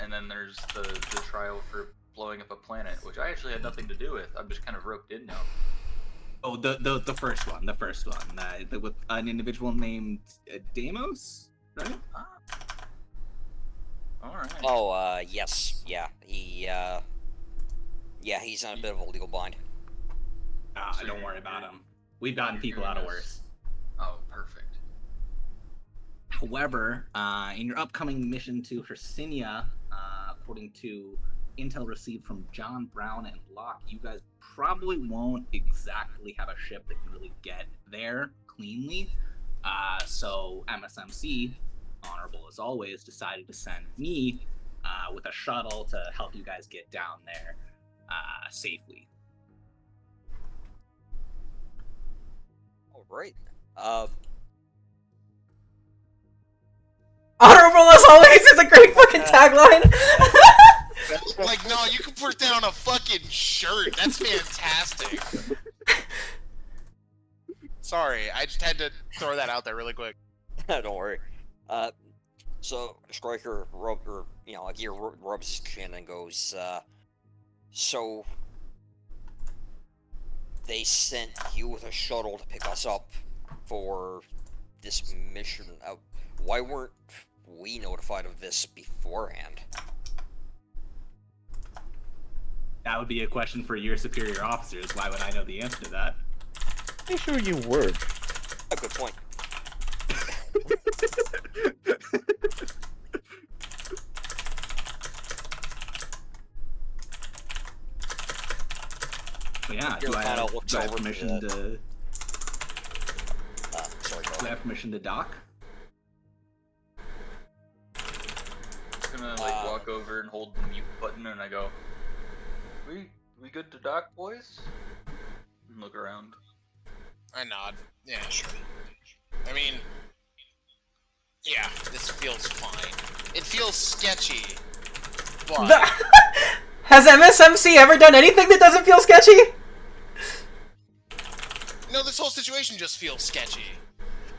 and then there's the trial for blowing up a planet, which I actually had nothing to do with. I'm just kind of roped in now. Oh, the first one, with an individual named Deimos, right? All right. Oh, yes, yeah, he's in a bit of a legal bind. Don't worry about him. We've gotten people out of worse. Oh, perfect. However, in your upcoming mission to Hercynia, according to intel received from John Brown and Locke, you guys probably won't exactly have a ship that can really get there cleanly. So MSMC, honorable as always, decided to send me with a shuttle to help you guys get down there safely. All right. Honorable as always is a great fucking tagline. Like, no, you can put that on a fucking shirt. That's fantastic. Sorry, I just had to throw that out there really quick. Don't worry. So Striker Gear rubs his chin and goes, so they sent you with a shuttle to pick us up for this mission. Why weren't we notified of this beforehand? That would be a question for your superior officers. Why would I know the answer to that? Make sure you work. A good point. So yeah, do I have permission to? Sorry, do I have permission to dock? I'm gonna walk over and hold the mute button, and I go, "We good to dock, boys?" And look around. I nod. Yeah, sure. I mean, yeah, this feels fine. It feels sketchy, but Has MSMC ever done anything that doesn't feel sketchy? no, this whole situation just feels sketchy.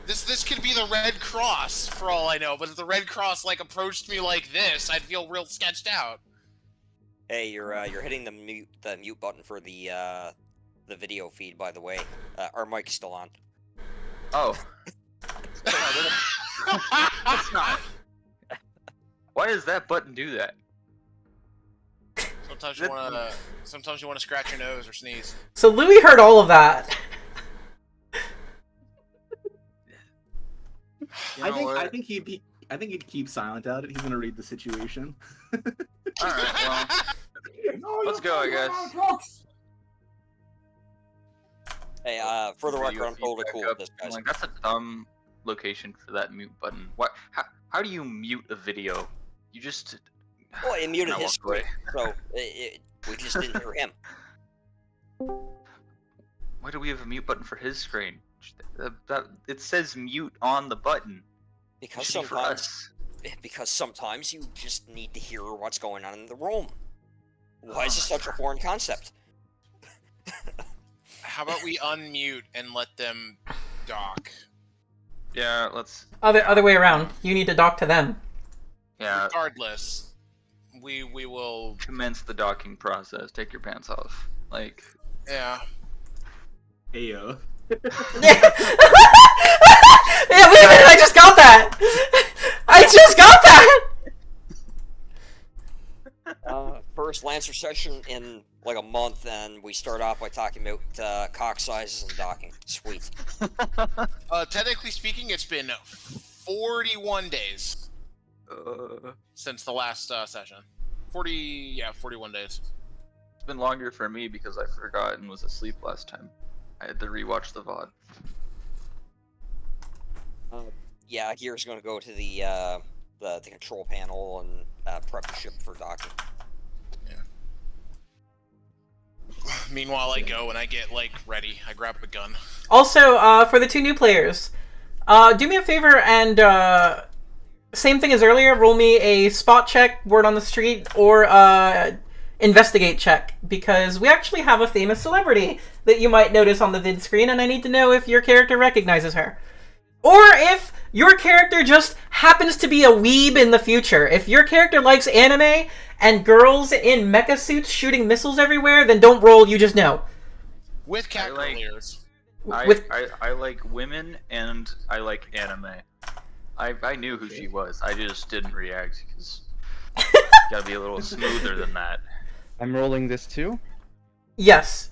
This could be the Red Cross for all I know, but if the Red Cross approached me like this, I'd feel real sketched out. Hey, you're hitting the mute button for the video feed, by the way. Our mic's still on. Oh. That's not. Why does that button do that? Sometimes you wanna scratch your nose or sneeze. So Louis heard all of that. I think he'd keep silent about it. He's gonna read the situation. Alright, well. Let's go, I guess. Hey, for the record, I'm totally cool with this, guys. Like, that's a dumb location for that mute button. What? How do you mute a video? You just... Well, it muted his screen, so we just didn't hear him. Why do we have a mute button for his screen? It says mute on the button. Because sometimes you just need to hear what's going on in the room. Why is this such a foreign concept? How about we unmute and let them dock? Yeah, let's... Other way around. You need to dock to them. Yeah. Regardless, we will... Commence the docking process. Take your pants off. Like... Yeah. Heyo. Yeah, wait a minute, I just got that! I just got that! First Lancer session in like a month, and we start off by talking about cock sizes and docking. Sweet. Technically speaking, it's been 41 days since the last session. 41 days. It's been longer for me because I forgot and was asleep last time. I had to rewatch the VOD. Yeah, Gear's gonna go to the control panel and prep the ship for docking. Yeah. Meanwhile, I go and I get ready. I grab a gun. Also, for the two new players, do me a favor and same thing as earlier. Roll me a spot check, word on the street, or investigate check, because we actually have a famous celebrity that you might notice on the vid screen, and I need to know if your character recognizes her. Or if your character just happens to be a weeb in the future. If your character likes anime and girls in mecha suits shooting missiles everywhere, then don't roll, you just know. With cat I like- girl ears. I like women and I like anime. I knew who she was. I just didn't react because gotta be a little smoother than that. I'm rolling this too? Yes.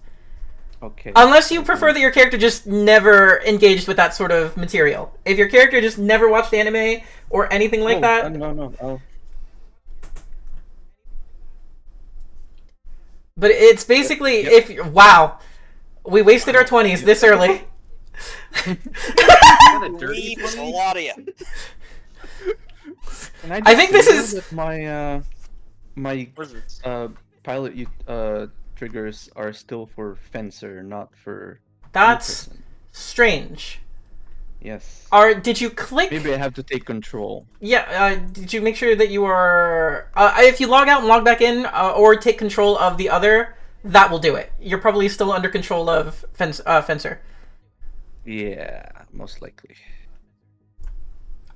Okay. Unless you prefer that your character just never engaged with that sort of material. If your character just never watched anime or anything like that... No. Oh. But it's basically if... Wow. We wasted our 20s this early. Weebs, a lot of you. I think this is... That my pilot triggers are still for Fencer, not for... That's person. strange. Yes. Did you click... Maybe I have to take control. Yeah, did you make sure that you are... if you log out and log back in, or take control of the other, that will do it. You're probably still under control of Fencer. Yeah, most likely.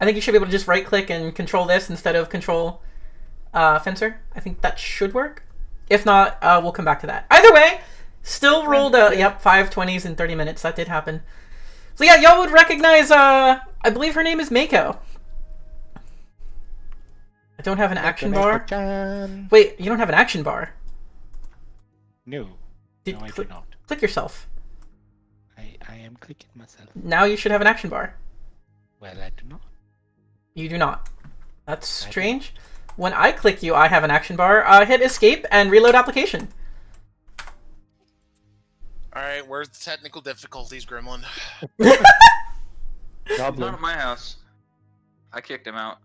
I think you should be able to just right-click and control this instead of control Fencer. I think that should work. If not, we'll come back to that. Either way, still rolled, 5 20s in 30 minutes. That did happen. So yeah, y'all would recognize, I believe her name is Mako. I don't have an action bar. Wait, you don't have an action bar? No. No, I do not. Click yourself. I am clicking myself. Now you should have an action bar. Well, I do not. You do not. That's strange. When I click you, I have an action bar. Hit escape and reload application. Alright, where's the technical difficulties, Gremlin? He's not at my house. I kicked him out.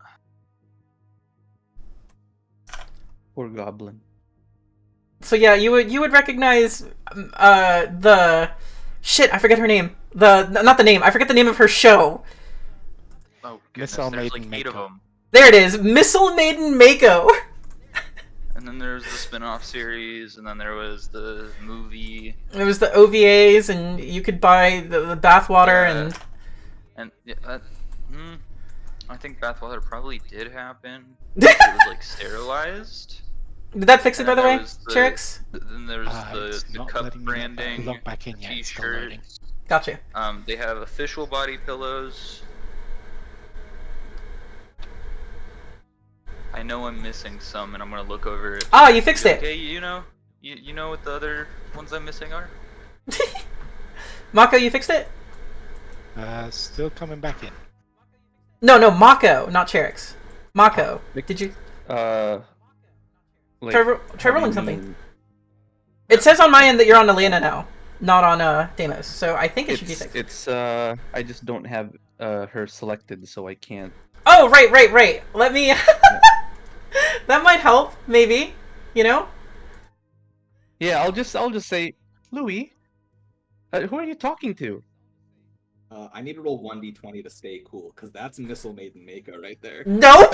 Poor Goblin. So yeah, you would recognize the shit. I forget her name. Not the name. I forget the name of her show. Oh goodness, Missile there's Maiden like 8 of Mako. them. There it is, Missile Maiden Mako. And then there's the spin-off series, and then there was the movie. It was the OVAs, and you could buy the bathwater and. And yeah, I think bathwater probably did happen. It was like sterilized. Did that fix it, by the way, the, Chirix? Then there's It's the not cup letting me branding, log back in yet. It's still t-shirt. loading. Gotcha. They have official body pillows. I know I'm missing some, and I'm gonna look over it. Ah, you fixed it. Okay, you know what the other ones I'm missing are? Mako, you fixed it? Still coming back in. No, Mako, not Chirix. Mako, did you Like, try how do rolling you something? mean? It says on my end that you're on Elena now, not on Deimos. So I think it should be fixed. It's I just don't have her selected, so I can't. Oh, right. Let me. That might help, maybe. You know. Yeah, I'll just say, Louis, who are you talking to? I need to roll 1d20 to stay cool, because that's Missile Maiden Mako right there. Nope.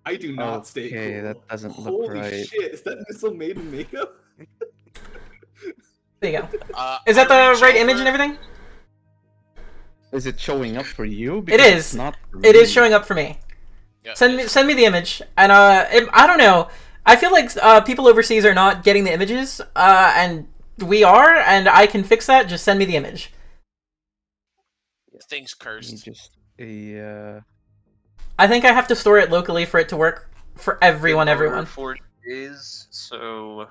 I do not stay cool. Okay, that doesn't look Holy right. shit, is that Missile Maiden Mako? There you go. Is that the right image and everything? Is it showing up for you? It Because is. It's not for It me. is showing up for me. Yeah, Send me the image, and I don't know. I feel like people overseas are not getting the images, and we are, and I can fix that. Just send me the image. Thing's cursed. Just I think I have to store it locally for it to work for everyone. Over 40 days, so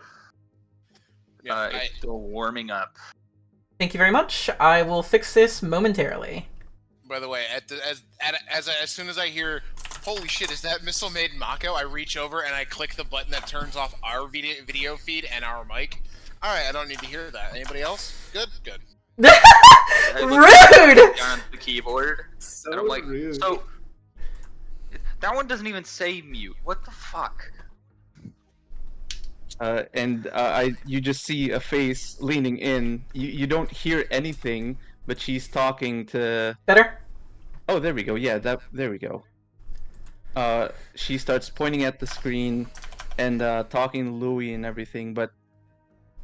Yeah, it's still warming up. Thank you very much. I will fix this momentarily. By the way, as soon as I hear, holy shit, is that Missile Maiden Mako? I reach over and I click the button that turns off our video feed and our mic. All right, I don't need to hear that. Anybody else? Good. I look Rude. on the keyboard, So and I'm like, rude. so that one doesn't even say mute. What the fuck? you just see a face leaning in. You don't hear anything, but she's talking to. Better. Oh, there we go. Yeah, there we go. She starts pointing at the screen and talking to Louis and everything, but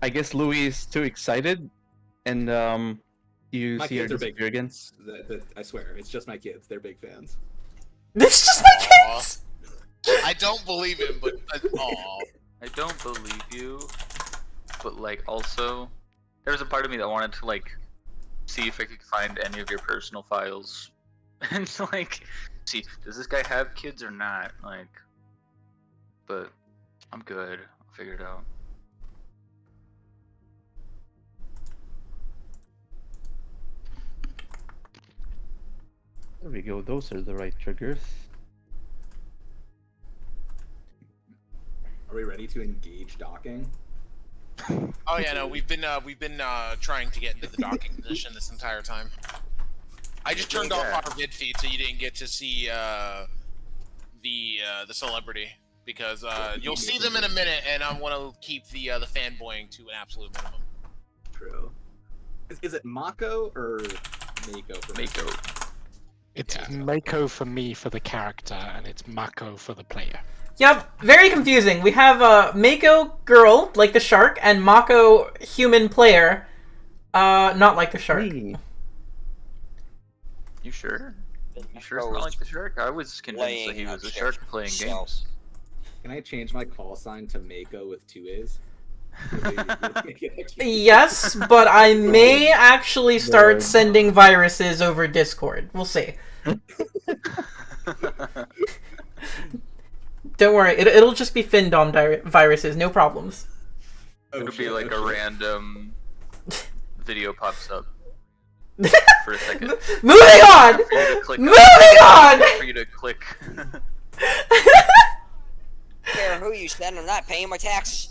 I guess Louis is too excited, and You My see her kids are big disappear again. fans. I swear, it's just my kids. They're big fans. This is just my Aw. kids. I don't believe him, but aw. I don't believe you, but like also, there was a part of me that wanted to like see if I could find any of your personal files, and like see does this guy have kids or not? Like, but I'm good. I'll figure it out. There we go. Those are the right triggers. Are we ready to engage docking? Oh yeah, no, we've been trying to get into the docking position this entire time. I just turned off our vid feed so you didn't get to see the celebrity because you'll see them in a minute, and I want to keep the fanboying to an absolute minimum. True. Is it Mako or Mako for Mako. It's Yeah. Mako for me for the character, and it's Mako for the player. Yep, very confusing. We have Mako girl, like the shark, and Mako human player, not like the shark. Hey. You sure? You sure it's Mako not is like the shark? I was convinced that he playing was a a shark ship playing himself. games. Can I change my call sign to Mako with 2 A's? Yes, but I may actually start No. sending viruses over Discord. We'll see. Don't worry, it'll just be Findom viruses, no problems. It'll be like a random video pops up for a second. Moving on! For you to click Moving on! For you to click. Care who you send, I'm not paying my taxes.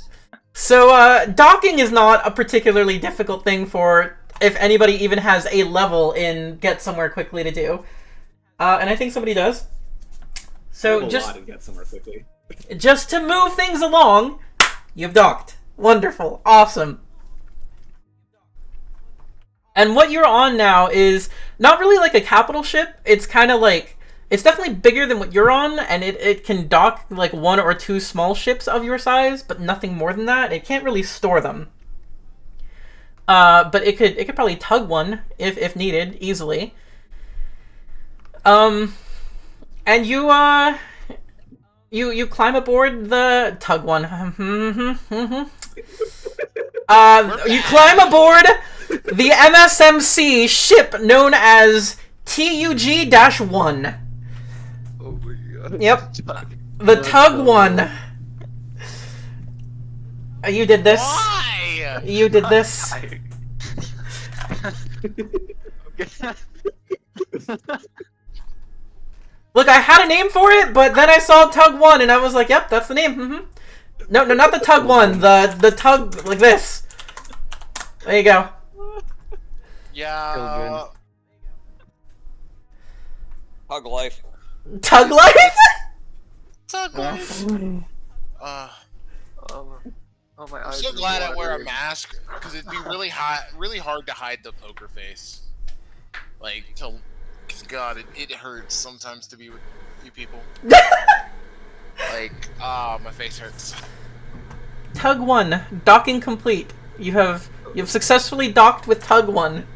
So, docking is not a particularly difficult thing for if anybody even has a level in Get Somewhere Quickly to do. And I think somebody does. So Get somewhere quickly. just to move things along, you've docked. Wonderful. Awesome. And what you're on now is not really like a capital ship. It's kind of like... It's definitely bigger than what you're on, and it can dock like 1 or 2 small ships of your size, but nothing more than that. It can't really store them. But it could probably tug one if needed, easily. And you climb aboard the tug one. You climb aboard the MSMC ship known as TUG-1. Oh my god. Yep. The tug one. You did this. Why? You did this. Look, I had a name for it, but then I saw Tug 1 and I was like, yep, that's the name. No, not the Tug 1, the tug like this. There you go. Yeah. Hug life. Tug life? Tug life. Oh my I'm eyes. so are glad I wear a watering. mask because it'd be really hard to hide the poker face. Like, because God, it hurts sometimes to be with you people. Like, my face hurts. Tug 1, docking complete. You've successfully docked with Tug 1.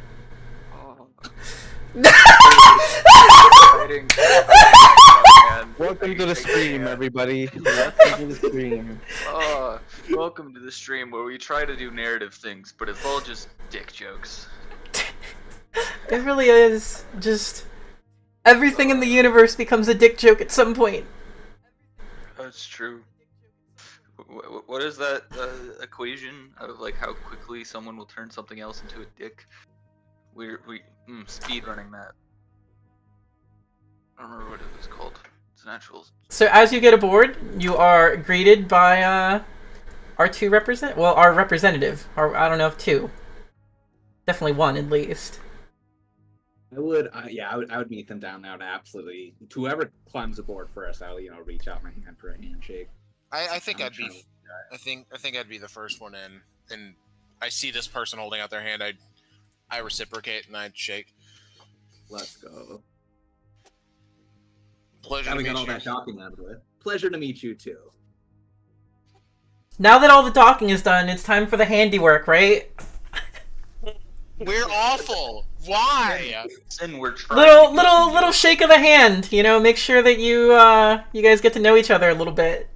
Exciting. Man. Welcome to the stream, everybody. Welcome to the stream. Welcome to the stream where we try to do narrative things, but it's all just dick jokes. It really is. Just everything in the universe becomes a dick joke at some point. That's true. What is that equation of like how quickly someone will turn something else into a dick? We speed running that. I don't remember what it was called. It's natural. So as you get aboard, you are greeted by our representative. Or I don't know if 2. Definitely 1 at least. I would meet them down there and absolutely. Whoever climbs aboard first, I'll reach out my hand for a handshake. I think I'm I'd be. trying to- I think I'd be the first one in, and I see this person holding out their hand. I reciprocate and I'd shake. Let's go. Pleasure Now to we got meet all you. that docking out of the way. Pleasure to meet you too. Now that all the docking is done, it's time for the handiwork, right? We're awful. Why? Sin, we're trying. to get you Little shake of the hand. You know, make sure that you guys get to know each other a little bit.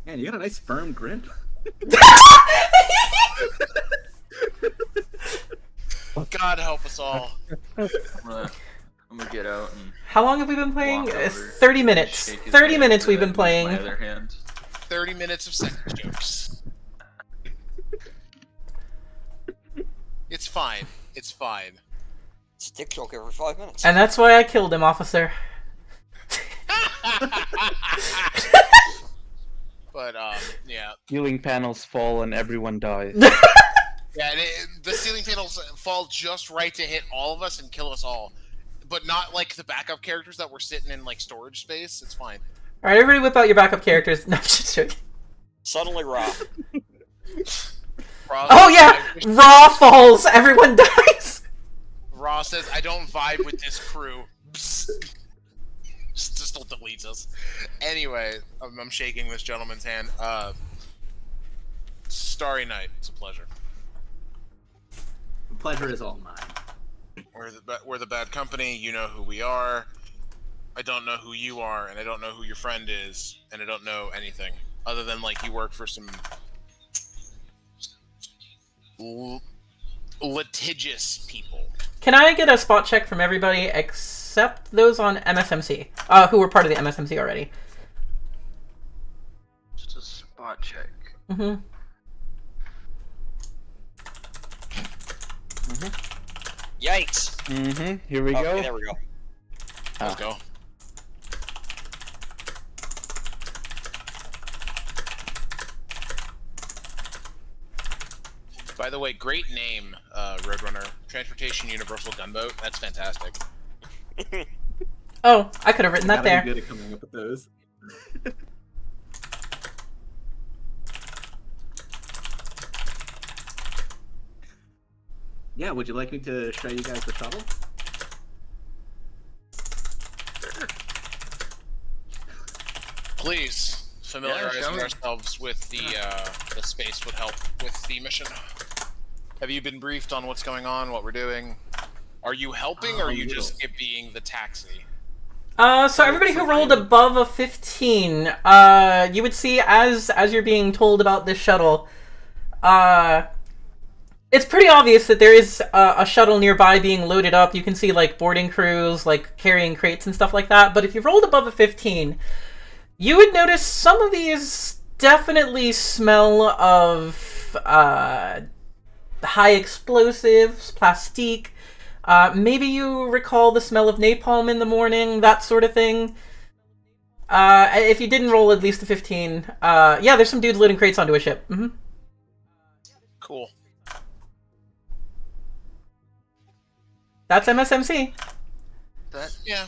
Man, you got a nice firm grip. God help us all. I'm gonna get out and How long have we been playing? walk over, 30 minutes. shake his 30 hand minutes for we've that been with playing. My other hand. 30 minutes of sex jokes. It's fine. It's fine. It's a dick joke every 5 minutes. And that's why I killed him, officer. But, yeah. Ceiling panels fall and everyone dies. Yeah, the ceiling panels fall just right to hit all of us and kill us all. But not like the backup characters that were sitting in like storage space. It's fine. Alright, everybody whip out your backup characters. No, I'm just joking. Suddenly raw. Oh yeah! Raw falls, everyone dies! Raw says, I don't vibe with this crew. Psst. Just still deletes us. Anyway, I'm shaking this gentleman's hand. Starry Night, it's a pleasure. The pleasure is all mine. We're the bad company, you know who we are. I don't know who you are, and I don't know who your friend is, and I don't know anything. Other than, like, you work for some litigious people. Can I get a spot check from everybody except those on MSMC, who were part of the MSMC already? Just a spot check. Mm-hmm. Yikes. Here we Okay, go. there we go. Let's go. By the way, great name, Roadrunner. Transportation Universal Gunboat. That's fantastic. Oh, I could have written that Gotta there. be good at coming up with those. Yeah, would you like me to show you guys the shuttle? Please, familiarizing show me. ourselves with the space would help with the mission. Have you been briefed on what's going on, what we're doing? Are you helping, or are you just being the taxi? So everybody who rolled above a 15, you would see as you're being told about this shuttle, it's pretty obvious that there is a shuttle nearby being loaded up. You can see, like, boarding crews, like, carrying crates and stuff like that. But if you rolled above a 15, you would notice some of these definitely smell of high explosives, plastique. Maybe you recall the smell of napalm in the morning, that sort of thing. If you didn't roll at least a 15, yeah, there's some dudes loading crates onto a ship. Mm-hmm. Cool. That's MSMC. That Yeah.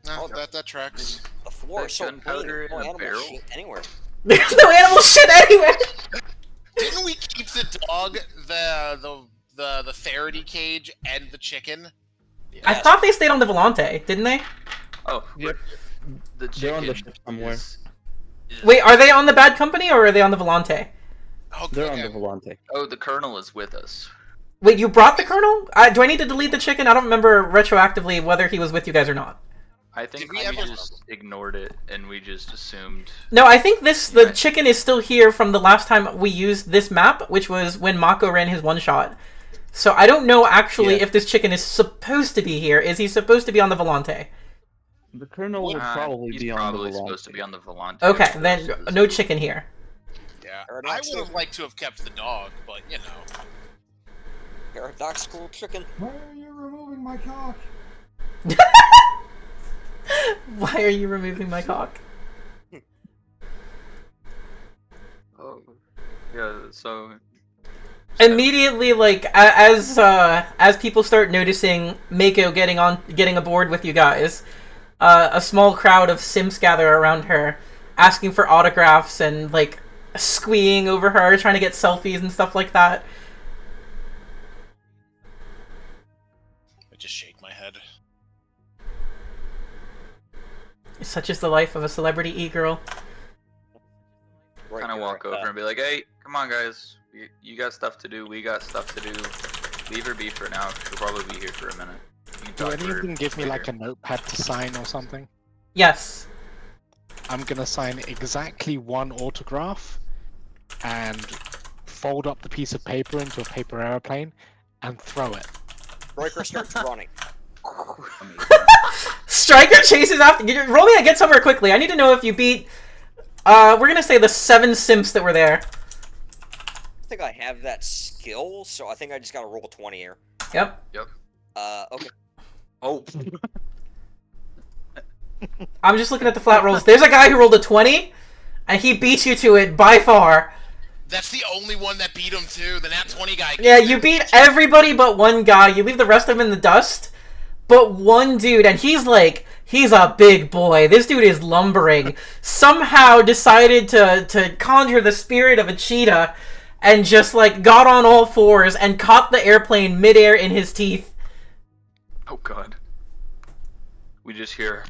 No, Oh, that tracks. The floor is so clean. gunpowder There's no in a animal barrel? shit anywhere. There's no animal shit anywhere! Didn't we keep the dog, the Faraday cage, and the chicken? I thought they stayed on the Volante, didn't they? Oh, Yep. the They're on the chicken ship somewhere. is- Wait, are they on the Bad Company or are they on the Volante? Oh, They're okay. on the Volante. Oh, the Colonel is with us. Wait, you brought the Colonel? Do I need to delete the chicken? I don't remember retroactively whether he was with you guys or not. I think Did we we ever- just ignored it and we just assumed. No, I think the Right. chicken is still here from the last time we used this map, which was when Mako ran his one-shot. So I don't know actually Yeah. if this chicken is supposed to be here. Is he supposed to be on the Volante? The Colonel would probably he's be probably on the supposed to Volante. be on the Volante. Okay, of then course, it is. no chicken here. Yeah. I Paradox would have liked to have kept the dog, but you know. Paradoxical chicken. Why are you removing my cock? Why are you removing my cock? Oh, yeah. So Immediately, like as people start noticing Mako getting aboard with you guys, a small crowd of simps gather around her, asking for autographs and like squeeing over her, trying to get selfies and stuff like that. I just shake my head. Such is the life of a celebrity e-girl. Right kind of here, walk over and be like, "Hey, come on, guys. You got stuff to do. We got stuff to do." Leave her be for now. She'll probably be here for a minute. You can Do talk any to of her them give me later. like a notepad to sign or something? Yes. I'm gonna sign exactly one autograph and fold up the piece of paper into a paper airplane and throw it. Riker starts running. Amazing. Striker chases after. Roll me a get somewhere quickly. I need to know if you beat. We're gonna say the 7 simps that were there. I think I have that skill, so I think I just gotta roll 20 here. Yep. Okay. Oh. I'm just looking at the flat rolls. There's a guy who rolled a 20, and he beat you to it by far. That's the only one that beat him too. The nat 20 guy. Yeah, you beat everybody but one guy. You leave the rest of them in the dust. But one dude, and he's a big boy. This dude is lumbering. Somehow decided to conjure the spirit of a cheetah and just like got on all fours and caught the airplane midair in his teeth. Oh god. We just hear.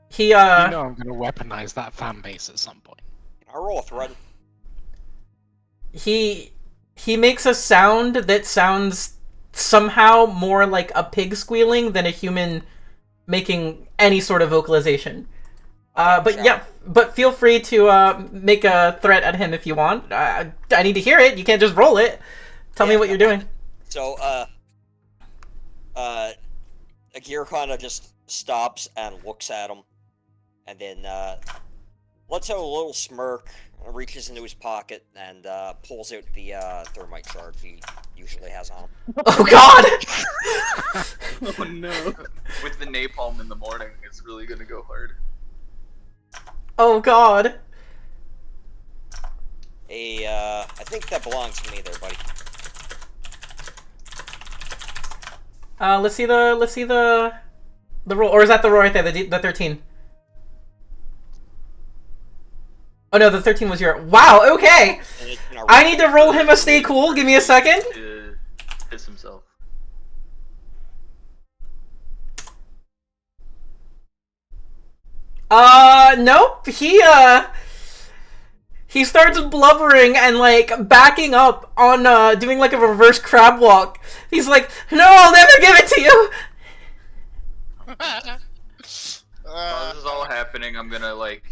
He You know I'm gonna weaponize that fan base at some point. Can I roll a thread? he makes a sound that sounds somehow more like a pig squealing than a human making any sort of vocalization. But yeah, but feel free to make a threat at him if you want. I need to hear it. You can't just roll it. Tell me what you're doing. So, Akira kind of just stops and looks at him, and then lets out a little smirk, reaches into his pocket, and pulls out the thermite shard he usually has on him. Oh god! Oh no. With the napalm in the morning, it's really gonna go hard. Oh god! I think that belongs to me there, buddy. Let's see the roll, or is that the roll right there? The 13. Oh no, the 13 was your. Wow. Okay. I need to roll him a stay cool. Give me a second. To piss himself. Nope. He starts blubbering and like backing up on doing like a reverse crab walk. He's like, "No, I'll never give it to you." While this is all happening, I'm gonna like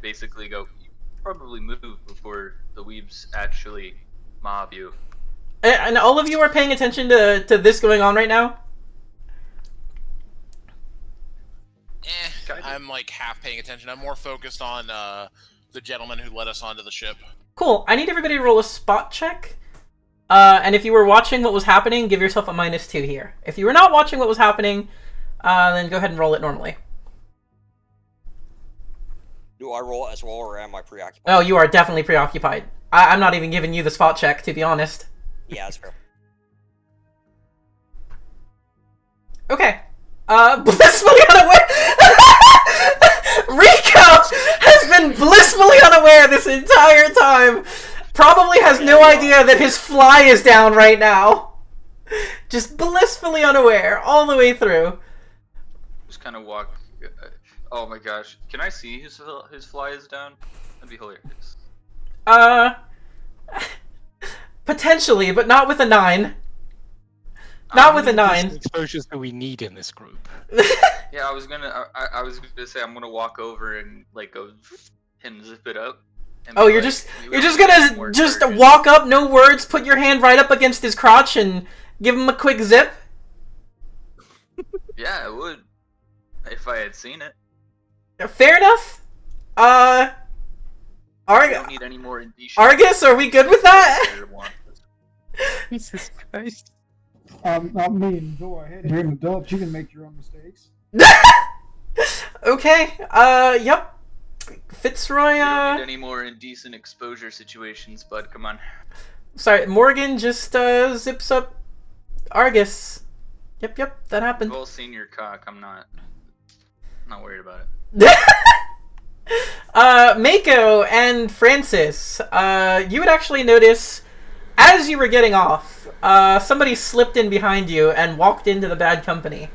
basically go. You probably move before the weebs actually mob you. And all of you are paying attention to this going on right now? I'm like half paying attention. I'm more focused on the gentleman who led us onto the ship. Cool. I need everybody to roll a spot check. And if you were watching what was happening, give yourself a -2 here. If you were not watching what was happening, then go ahead and roll it normally. Do I roll it as well, or am I preoccupied? Oh, you are definitely preoccupied. I'm not even giving you the spot check, to be honest. Yeah, that's fair. Okay. Blissfully unaware. Rico has been blissfully unaware this entire time. Probably has no idea that his fly is down right now. Just blissfully unaware all the way through. Just kind of walk. Oh my gosh! Can I see his fly is down? That'd be hilarious. Potentially, but not with a 9. Not with a 9. Exposures that we need in this group. Yeah, I was gonna say I'm gonna walk over and like go and zip it up. And Oh, be you're like, just "We you're don't just need any gonna more just charges." walk up, no words, put your hand right up against his crotch and give him a quick zip? Yeah, I would. If I had seen it. Fair enough. I don't need any more indecent. Argus, are we good with that? Jesus Christ. Not me, enjoy. You're an adult, you can make your own mistakes. Okay. Yep. Fitzroy. You don't need any more indecent exposure situations, bud. Come on. Sorry, Morgan just zips up Argus. Yep, that happened. We've all seen your cock. I'm not worried about it. Mako and Francis, you would actually notice as you were getting off, somebody slipped in behind you and walked into the bad company.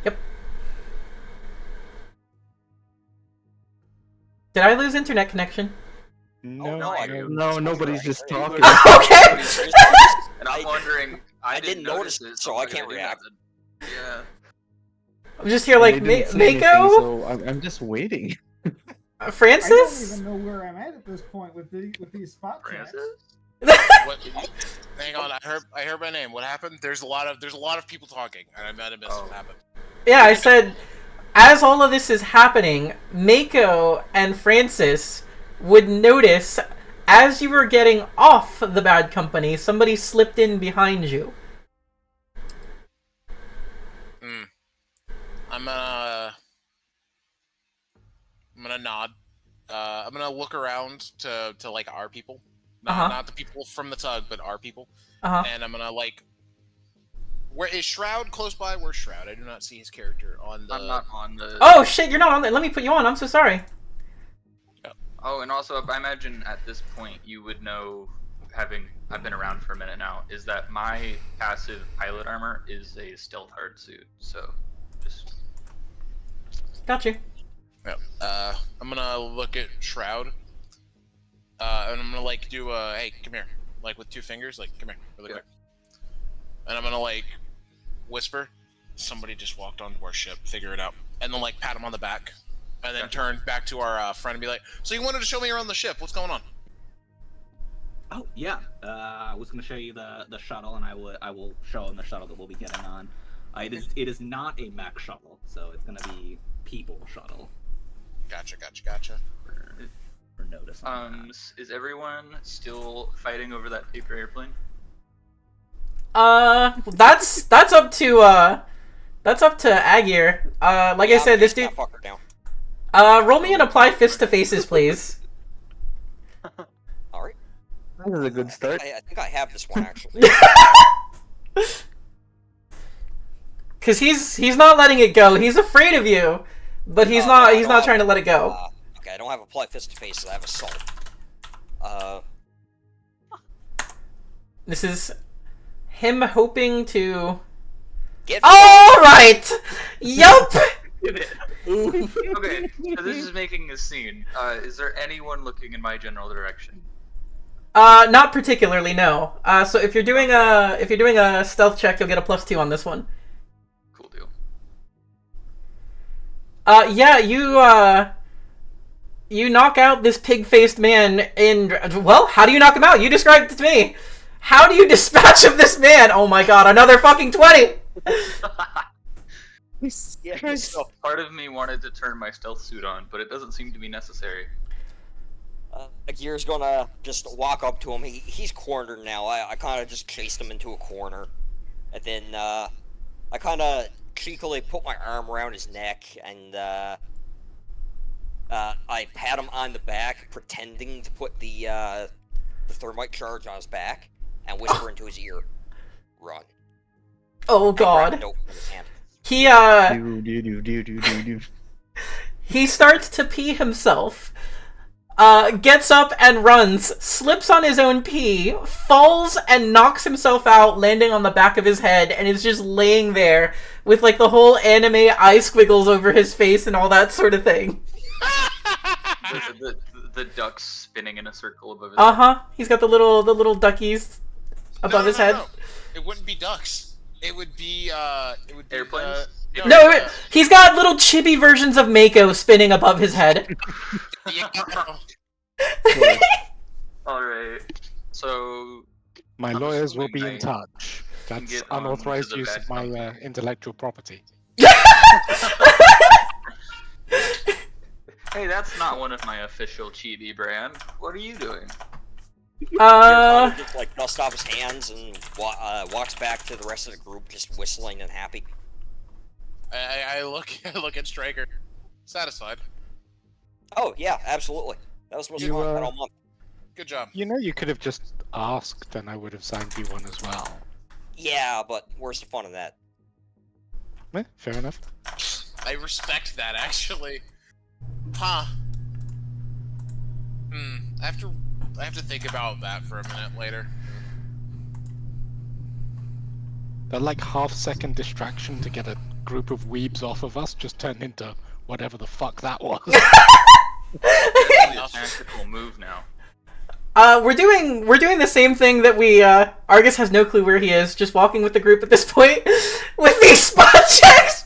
Yep. Did I lose internet connection? No, no, I- no. No, nobody's just talking. Okay. And I'm wondering. I didn't notice it, so I can't react. Yeah. I'm just here They like, didn't say anything, Mako? so I'm just waiting. I don't Francis? even know where I'm at this point with these spot checks. Francis? What? Hang on, I heard my name. What happened? There's a lot of people talking, and I might have missed what happened. Yeah, I said, as all of this is happening, Mako and Francis would notice as you were getting off the bad company, somebody slipped in behind you. I'm gonna nod. I'm gonna look around to like our people, not the people from the tug, but our people. And I'm gonna like, where is Shroud close by? Where's Shroud? I do not see his character on the. I'm not on the. Oh shit, you're not on there. Let me put you on. I'm so sorry. Oh, and also, I imagine at this point you would know, I've been around for a minute now, is that my passive pilot armor is a stealth hard suit. So, just. Got you. Yeah. I'm gonna look at Shroud. And I'm gonna like do a hey, come here, like with 2 fingers, like come here, really quick. And I'm gonna like whisper, somebody just walked onto our ship, figure it out, and then like pat him on the back, and then turn back to our friend and be like, so you wanted to show me around the ship? What's going on? Oh yeah, I was going to show you the shuttle, and I will show him the shuttle that we'll be getting on. It is not a mech shuttle, so it's going to be people shuttle. Gotcha. For notice on that. Is everyone still fighting over that paper airplane? That's up to Agir. Like I said, this dude. Roll me and apply fist to faces, please. All right. That was a good start. I think I have this one actually. Cause he's not letting it go. He's afraid of you, but he's not trying to let it go. Okay, I don't have apply fist to faces. I have assault. This is him hoping to. Get All right. Yup. Okay, so this is making a scene. Is there anyone looking in my general direction? Not particularly. No. So if you're doing a stealth check, you'll get a +2 on this one. Cool deal. Yeah, you knock out this pig-faced man in. Well, how do you knock him out? You described it to me. How do you dispatch of this man? Oh my god, another fucking 20! So part of me wanted to turn my stealth suit on, but it doesn't seem to be necessary. Agir's gonna just walk up to him. He's cornered now. I kind of just chased him into a corner. And then I kind of cheekily put my arm around his neck and I pat him on the back, pretending to put the thermite charge on his back, and whisper into his ear, "Run." Oh god. He starts to pee himself, gets up and runs, slips on his own pee, falls and knocks himself out, landing on the back of his head, and is just laying there with like the whole anime eye squiggles over his face and all that sort of thing. The ducks spinning in a circle above his head. He's got the little duckies above his head. No. It wouldn't be ducks. It would be airplanes. He's got little chibi versions of Mako spinning above his head. Alright. So my lawyers will be in touch. That's unauthorized use of my intellectual property. Hey, that's not one of my official chibi brand. What are you doing? Just like dust off his hands and walks back to the rest of the group, just whistling and happy. I look at Striker, satisfied. Oh yeah, absolutely. That was supposed to be fun all month. Good job. You know, you could have just asked, and I would have signed B1 as well. Yeah, but where's the fun in that? Fair enough. I respect that, actually. Huh. I have to think about that for a minute later. That like half-second distraction to get a group of weebs off of us just turned into whatever the fuck that was. Definitely a tactical move now. We're doing the same thing that we Argus has no clue where he is, just walking with the group at this point with these spot checks.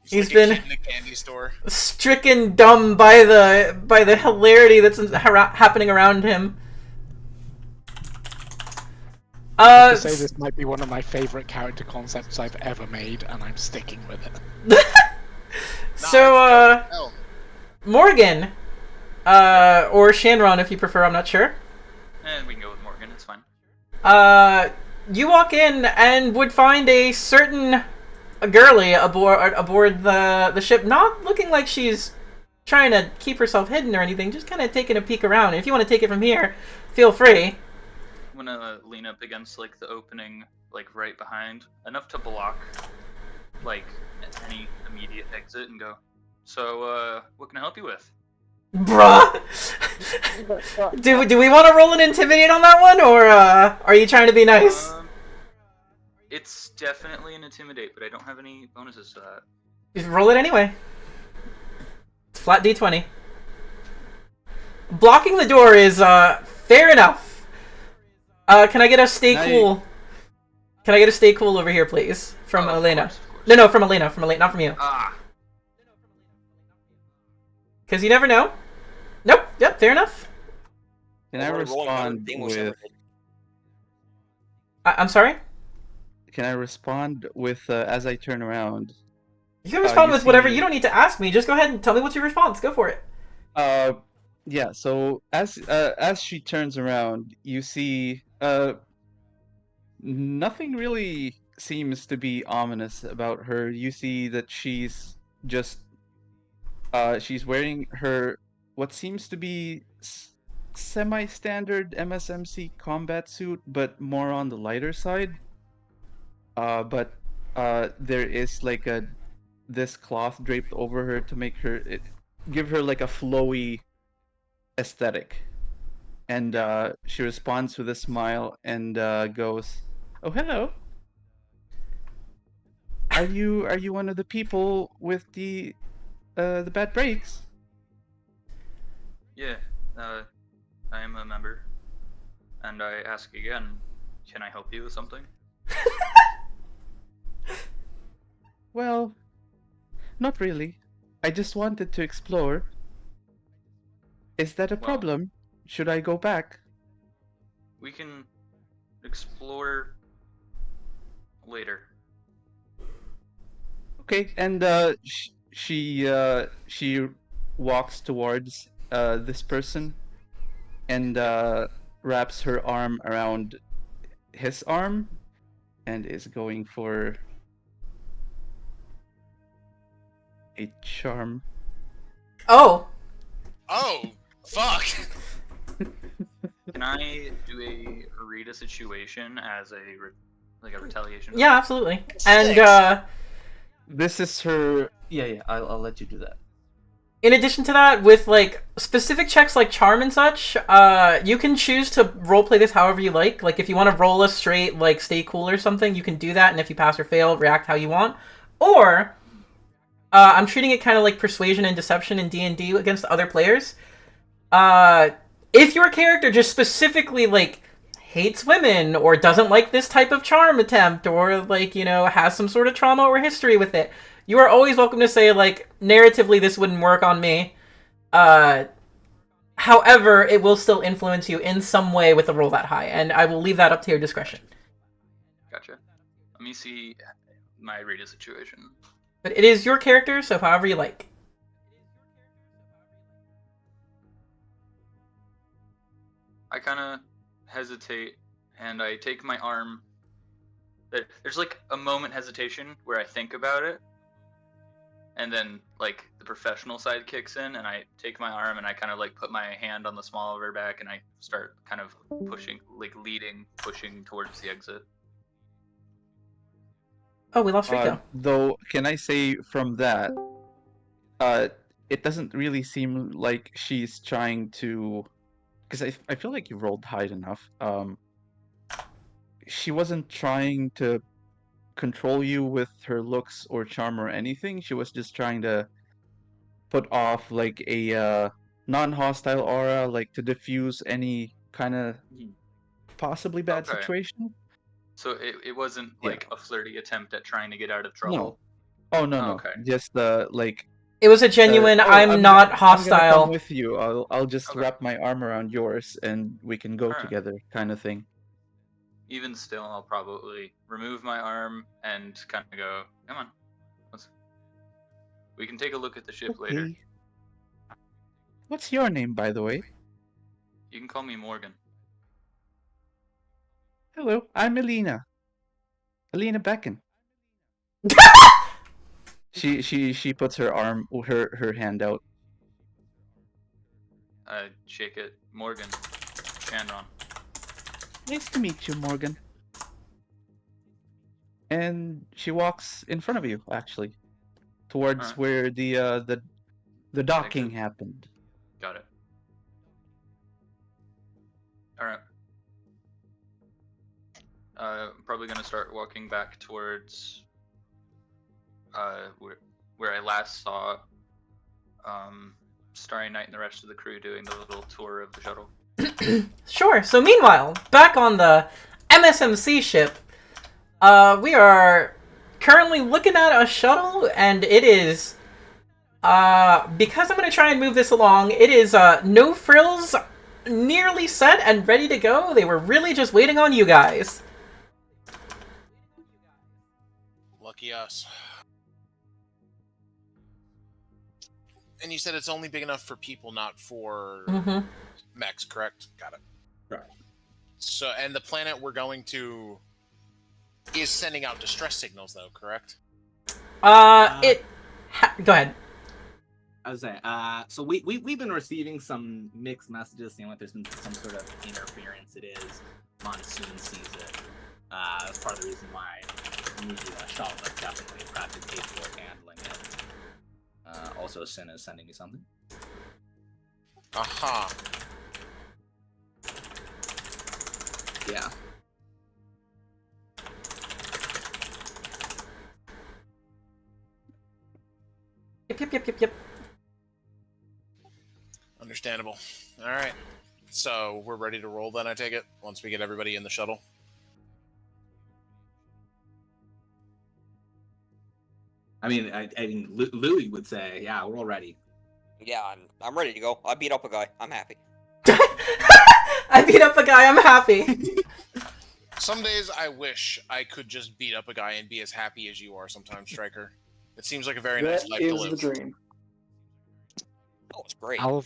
He's like a been kid in the candy store. stricken dumb by the hilarity that's happening around him. I have to say this might be one of my favorite character concepts I've ever made, and I'm sticking with it. So Morgan, or Shanron if you prefer, I'm not sure. And we can go with Morgan, it's fine. You walk in and would find a certain girly aboard the ship, not looking like she's trying to keep herself hidden or anything, just kind of taking a peek around. And if you want to take it from here, feel free. I'm gonna lean up against like the opening, like right behind, enough to block like any immediate exit, and go. So, what can I help you with? Bruh! do we want to roll an intimidate on that one, or are you trying to be nice? It's definitely an intimidate, but I don't have any bonuses to that. Just roll it anyway. It's flat d20. Blocking the door is fair enough. Can I get a stay cool? Can I get a stay cool over here, please, from Elena? Of course. No, from Elena, not from you. Ah. Because you never know. Nope. Yep. Fair enough. Can I respond with? I'm sorry. Can I respond with as I turn around? You can respond with whatever. You don't need to ask me. Just go ahead and tell me what's your response. Go for it. Yeah. So as she turns around, you see nothing really seems to be ominous about her. You see that she's just she's wearing her what seems to be semi-standard MSMC combat suit, but more on the lighter side. But there is like this cloth draped over her to make her give her like a flowy aesthetic. And she responds with a smile and goes, "Oh, hello. Are you one of the people with the bad breaks?" Yeah, I am a member. And I ask again, can I help you with something? Well, not really. I just wanted to explore. Is that a problem? Should I go back? We can explore later. Okay, and she walks towards this person and wraps her arm around his arm and is going for a charm. Oh. Oh, fuck. Can I do a read a situation as a retaliation? Yeah, absolutely. And this is her. Yeah. I'll let you do that. in addition to that, with like specific checks like charm and such, you can choose to roleplay this however you like. Like if you want to roll a straight like stay cool or something, you can do that, and if you pass or fail, react how you want. Or I'm treating it kind of like persuasion and deception in D&D against other players. If your character just specifically like hates women or doesn't like this type of charm attempt or like, you know, has some sort of trauma or history with it, you are always welcome to say like, narratively this wouldn't work on me. However, it will still influence you in some way with a roll that high, and I will leave that up to your discretion. Gotcha. Let me see my read a situation. But it is your character, so however you like. I kind of hesitate, and I take my arm. There's like a moment hesitation where I think about it, and then like the professional side kicks in, and I take my arm and I kind of like put my hand on the small of her back, and I start kind of pushing, like pushing towards the exit. Oh, we lost Rico. Though, can I say from that, it doesn't really seem like she's trying to, because I feel like you rolled high enough. She wasn't trying to control you with her looks or charm or anything. She was just trying to put off like a non-hostile aura, like to diffuse any kind of possibly bad Okay. situation. So it wasn't Yeah. like a flirty attempt at trying to get out of No. trouble. Oh no, Oh, no. okay. Just like It was a genuine, oh, I'm not I'm gonna hostile. come with you. I'll just Okay. wrap my arm around yours and we can go Alright. together, kind of thing. Even still, I'll probably remove my arm and kind of go, come on. We can take a look at the ship later. Okay. What's your name, by the way? You can call me Morgan. Hello, I'm Elena. Elena Becken. She puts her arm, her hand out. I shake it. Morgan. Chandron. Nice to meet you, Morgan. And she walks in front of you, actually, towards Alright. where the docking Exit. happened. Got it. Alright. I'm probably gonna start walking back towards where I last saw Starry Night and the rest of the crew doing the little tour of the shuttle. Sure. So meanwhile, back on the MSMC ship, we are currently looking at a shuttle, and it is, because I'm going to try and move this along, it is no frills, nearly set and ready to go. They were really just waiting on you guys. Lucky us. And you said it's only big enough for people, not for mechs, correct? Got it. Correct. So, and the planet we're going to is sending out distress signals, though, correct? Go ahead. I was saying, so we've been receiving some mixed messages saying like there's been some sort of interference. It is monsoon season. That's part of the reason why the shuttle is definitely practically capable of handling it. Also, Sin is sending me something. Aha. Yeah. Yep. Understandable. All right. So we're ready to roll then, I take it, once we get everybody in the shuttle? I mean, Louis would say, yeah, we're all ready. Yeah, I'm ready to go. I beat up a guy. I'm happy. I beat up a guy, I'm happy. Some days I wish I could just beat up a guy and be as happy as you are sometimes, Striker. It seems like a very nice That life to is live. the dream. Oh, it's great. I'll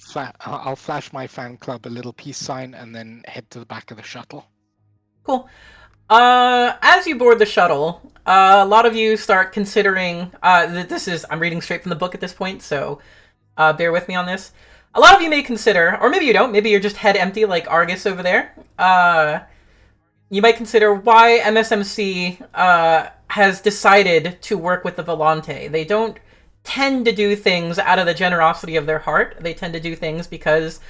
flash my fan club a little peace sign and then head to the back of the shuttle. Cool. As you board the shuttle, a lot of you start considering, I'm reading straight from the book at this point, so bear with me on this. A lot of you may consider, or maybe you don't, maybe you're just head empty like Argus over there. You might consider why MSMC has decided to work with the Volante. They don't tend to do things out of the generosity of their heart. They tend to do things because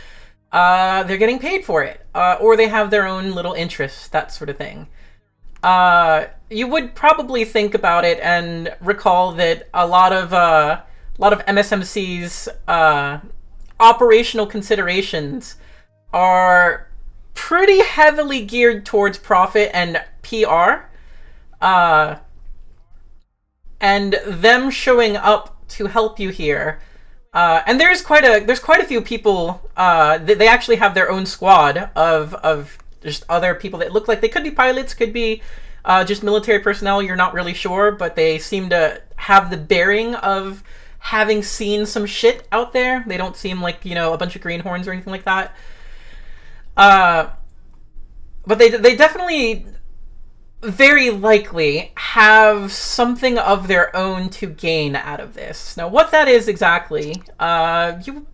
they're getting paid for it, or they have their own little interests, that sort of thing. You would probably think about it and recall that a lot of MSMC's operational considerations are pretty heavily geared towards profit and PR, and them showing up to help you here. And there's quite a few people. They actually have their own squad of just other people that look like they could be pilots, could be just military personnel. You're not really sure, but they seem to have the bearing of having seen some shit out there. They don't seem like, a bunch of greenhorns or anything like that. But they definitely very likely have something of their own to gain out of this. Now, what that is exactly, you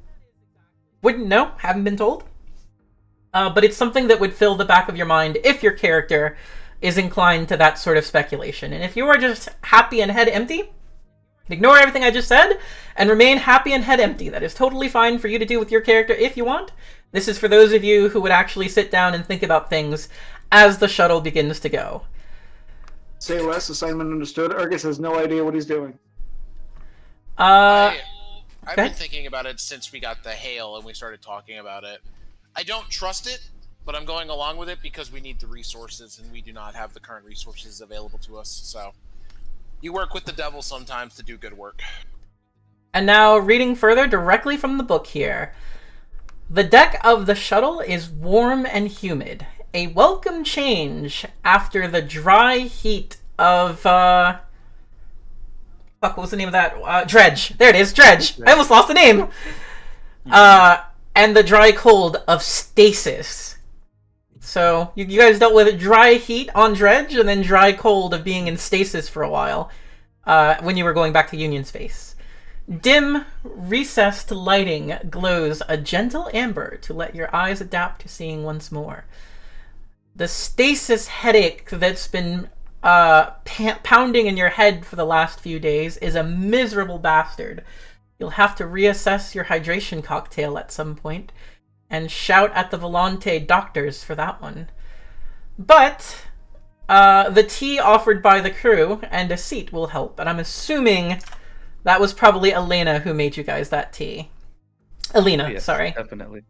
wouldn't know, haven't been told. But it's something that would fill the back of your mind if your character is inclined to that sort of speculation. And if you are just happy and head empty, ignore everything I just said and remain happy and head empty. That is totally fine for you to do with your character if you want. This is for those of you who would actually sit down and think about things as the shuttle begins to go. Say less. Assignment understood. Argus has no idea what he's doing. I've okay. been thinking about it since we got the hail and we started talking about it. I don't trust it, but I'm going along with it because we need the resources, and we do not have the current resources available to us. So, you work with the devil sometimes to do good work. And now, reading further directly from the book here. The deck of the shuttle is warm and humid. A welcome change after the dry heat of, fuck, what was the name of that? Dredge. There it is, Dredge. I almost lost the name. And the dry cold of stasis. So, you guys dealt with dry heat on Dredge, and then dry cold of being in stasis for a while, when you were going back to Union Space. Dim, recessed lighting glows a gentle amber to let your eyes adapt to seeing once more. The stasis headache that's been pounding in your head for the last few days is a miserable bastard. You'll have to reassess your hydration cocktail at some point, and shout at the Volante doctors for that one. But the tea offered by the crew and a seat will help, and I'm assuming that was probably Elena who made you guys that tea. Elena, Yes, sorry. definitely.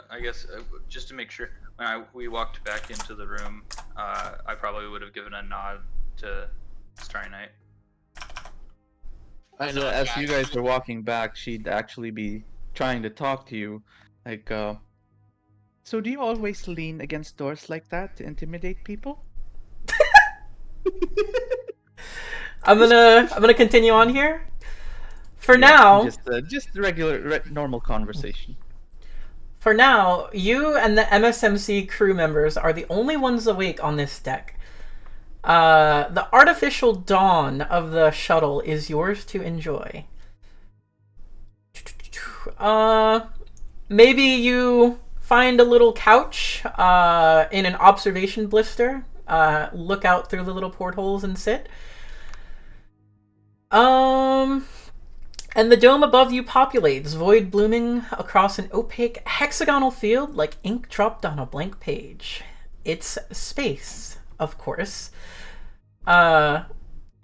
I guess just to make sure, when we walked back into the room, I probably would have given a nod to Starry Night. As you guys were walking back, she'd actually be trying to talk to you, like, so do you always lean against doors like that to intimidate people? I'm gonna continue on here. For now, just regular, normal conversation. For now, you and the MSMC crew members are the only ones awake on this deck. The artificial dawn of the shuttle is yours to enjoy. Maybe you find a little couch in an observation blister. Look out through the little portholes and sit. And the dome above you populates, void blooming across an opaque hexagonal field like ink dropped on a blank page. It's space, of course. And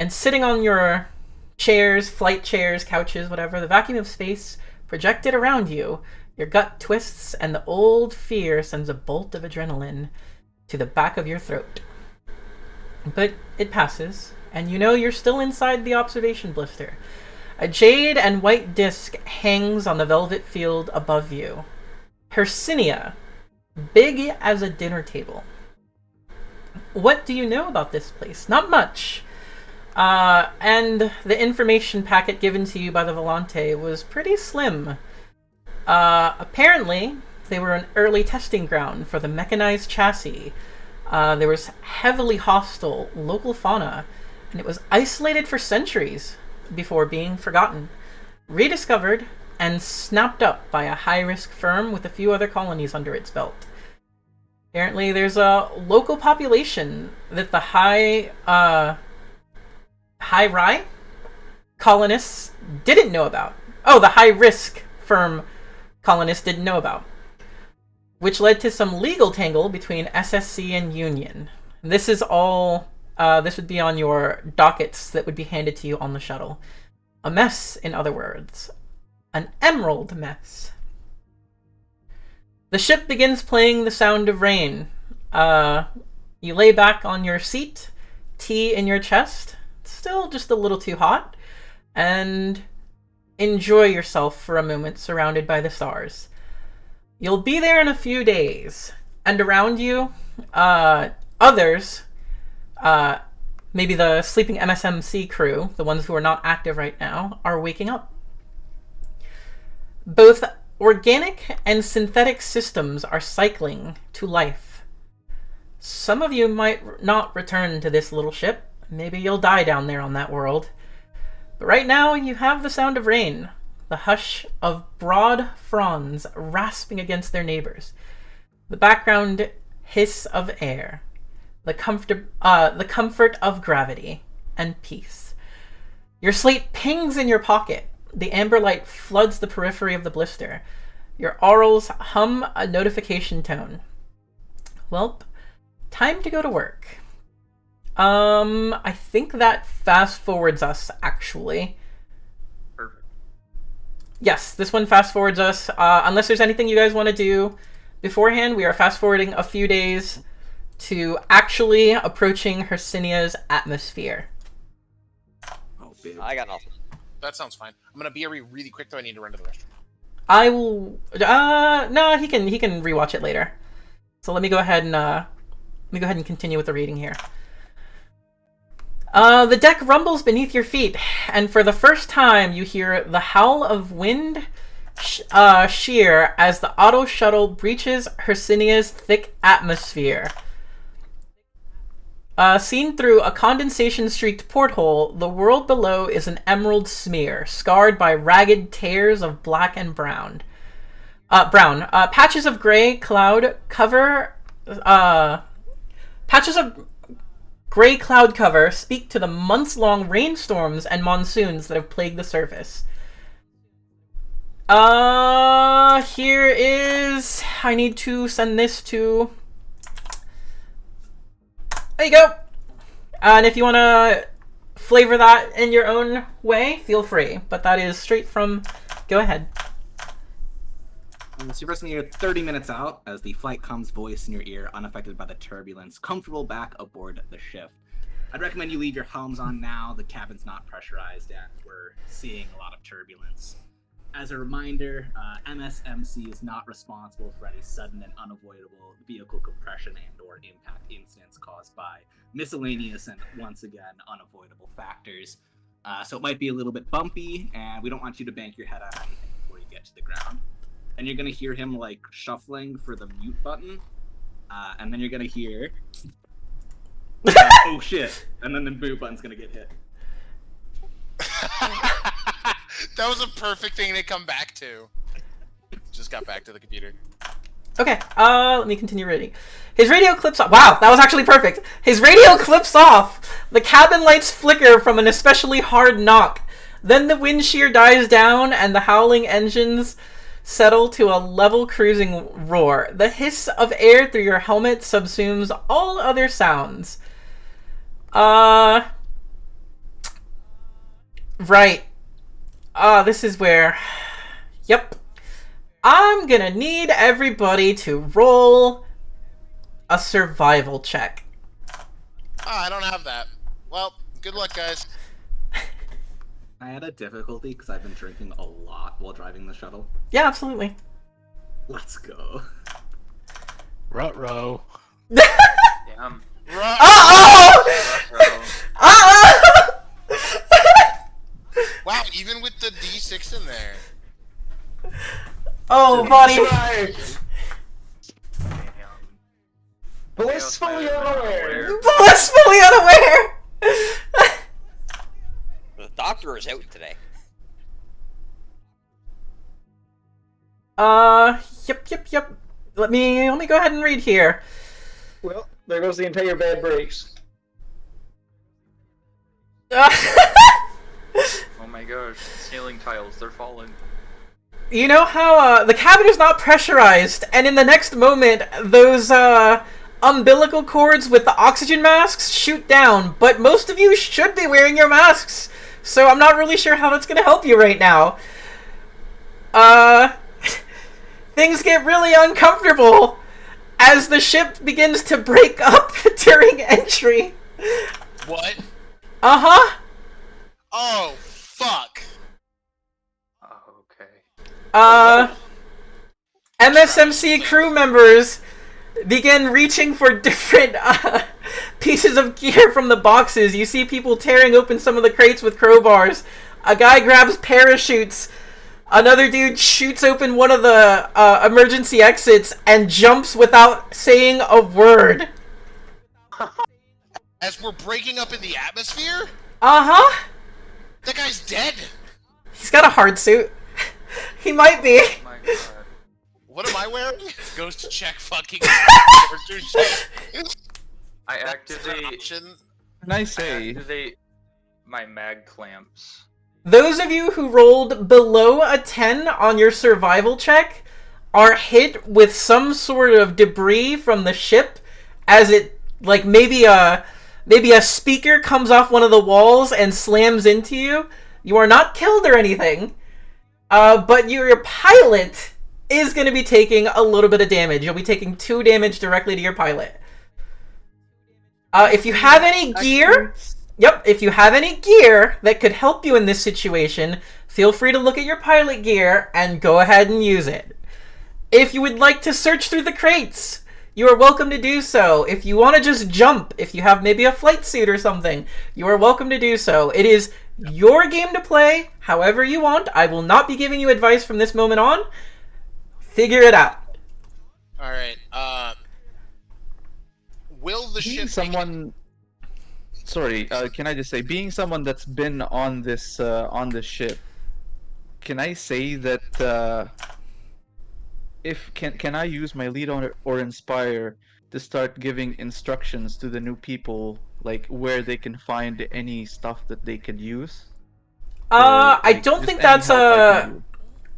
sitting on your chairs, flight chairs, couches, whatever, the vacuum of space projected around you, your gut twists and the old fear sends a bolt of adrenaline to the back of your throat. But it passes, and you know you're still inside the observation blister. A jade and white disc hangs on the velvet field above you. Hercynia, big as a dinner table. What do you know about this place? Not much. And the information packet given to you by the Volante was pretty slim. Apparently, they were an early testing ground for the mechanized chassis. There was heavily hostile local fauna, and it was isolated for centuries before being forgotten, rediscovered, and snapped up by a high-risk firm with a few other colonies under its belt. Apparently, there's a local population that the high Rye colonists didn't know about. Oh, the high-risk firm colonists didn't know about, which led to some legal tangle between SSC and Union. This is all. This would be on your dockets that would be handed to you on the shuttle. A mess, in other words. An emerald mess. The ship begins playing the sound of rain. You lay back on your seat, tea in your chest, still just a little too hot, and enjoy yourself for a moment surrounded by the stars. You'll be there in a few days, and around you, others, maybe the sleeping MSMC crew, the ones who are not active right now, are waking up. Both organic and synthetic systems are cycling to life. Some of you might not return to this little ship. Maybe you'll die down there on that world. But right now, you have the sound of rain, the hush of broad fronds rasping against their neighbors, the background hiss of air, the comfort of gravity and peace. Your slate pings in your pocket. The amber light floods the periphery of the blister. Your aurals hum a notification tone. Welp, Time to go to work. I think that fast forwards us, actually. Perfect. Yes, this one fast forwards us. Unless there's anything you guys want to do beforehand, we are fast forwarding a few days to actually approaching Hersinia's atmosphere. Oh, big. I got nothing. That sounds fine. I'm gonna be really quick though. I need to run to the restroom. I will. No, he can rewatch it later. So let me go ahead and continue with the reading here. The deck rumbles beneath your feet, and for the first time, you hear the howl of wind shear as the auto shuttle breaches Hersinia's thick atmosphere. Seen through a condensation-streaked porthole, the world below is an emerald smear, scarred by ragged tears of black and brown. Patches of gray cloud cover. Patches of gray cloud cover speak to the months-long rainstorms and monsoons that have plagued the surface. Here is. I need to send this to. There you go. And if you want to flavor that in your own way, feel free. But that is straight from. Go ahead. So you're pressing your 30 minutes out as the flight comms voice in your ear, unaffected by the turbulence, comfortable back aboard the ship. I'd recommend you leave your helms on now. The cabin's not pressurized and we're seeing a lot of turbulence. As a reminder, MSMC is not responsible for any sudden and unavoidable vehicle compression and or impact incidents caused by miscellaneous and, once again, unavoidable factors. So it might be a little bit bumpy, and we don't want you to bank your head on anything before you get to the ground. And you're going to hear him, like, shuffling for the mute button, and then you're going to hear... oh, shit. And then the mute button's going to get hit. That was a perfect thing to come back to. Just got back to the computer. Okay, let me continue reading. His radio clips off. Wow, that was actually perfect. His radio clips off. The cabin lights flicker from an especially hard knock. Then the wind shear dies down and the howling engines settle to a level cruising roar. The hiss of air through your helmet subsumes all other sounds. Right. This is where... Yep. I'm gonna need everybody to roll a survival check. I don't have that. Well, good luck, guys. I had a difficulty because I've been drinking a lot while driving the shuttle. Yeah, absolutely. Let's go. Ruh-roh. Damn. Uh-oh! Uh-oh! Wow, even with the D6 in there. Oh, buddy. Blissfully unaware. Blissfully unaware! The doctor is out today. Yep. Let me go ahead and read here. Well, there goes the entire bad brakes. Oh my gosh, ceiling tiles, they're falling. You know how the cabin is not pressurized, and in the next moment, those umbilical cords with the oxygen masks shoot down, but most of you should be wearing your masks, so I'm not really sure how that's going to help you right now. Things get really uncomfortable as the ship begins to break up during entry. What? Uh-huh. Oh, fuck. Oh, okay. MSMC crew members begin reaching for different pieces of gear from the boxes. You see people tearing open some of the crates with crowbars. A guy grabs parachutes. Another dude shoots open one of the emergency exits and jumps without saying a word. As we're breaking up in the atmosphere? Uh-huh. That guy's dead. He's got a hard suit. He might be. Oh my god. What am I wearing? Goes to check fucking character sheet. I That's an activate option. Nice say. my mag clamps. Those of you who rolled below a 10 on your survival check are hit with some sort of debris from the ship as it Like maybe a speaker comes off one of the walls and slams into you. You are not killed or anything, but your pilot is going to be taking a little bit of damage. You'll be taking 2 damage directly to your pilot. If you have any gear, if you have any gear that could help you in this situation, feel free to look at your pilot gear and go ahead and use it. If you would like to search through the crates, you are welcome to do so. If you want to just jump, if you have maybe a flight suit or something, you are welcome to do so. It is your game to play however you want. I will not be giving you advice from this moment on. Figure it out. All right. Will the Being ship someone, sorry, can I just say, being someone that's been on this ship, can I say that if can I use my lead on or inspire to start giving instructions to the new people, like where they can find any stuff that they could use? I don't think that's a.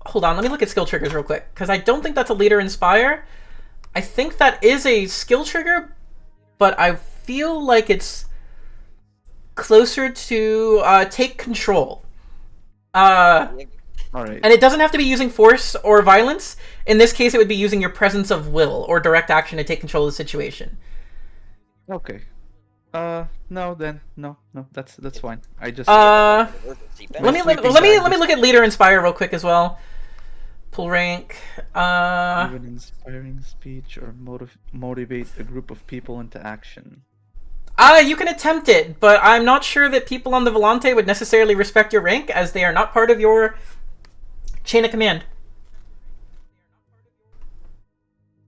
Hold on, let me look at skill triggers real quick, because I don't think that's a leader inspire. I think that is a skill trigger, but I feel like it's closer to take control. Alright. And it doesn't have to be using force or violence. In this case, it would be using your presence of will or direct action to take control of the situation. Okay. No, then no, that's fine. I just let me look at leader inspire real quick as well. Pull rank. Even inspiring speech or motivate a group of people into action. You can attempt it, but I'm not sure that people on the Volante would necessarily respect your rank, as they are not part of your chain of command.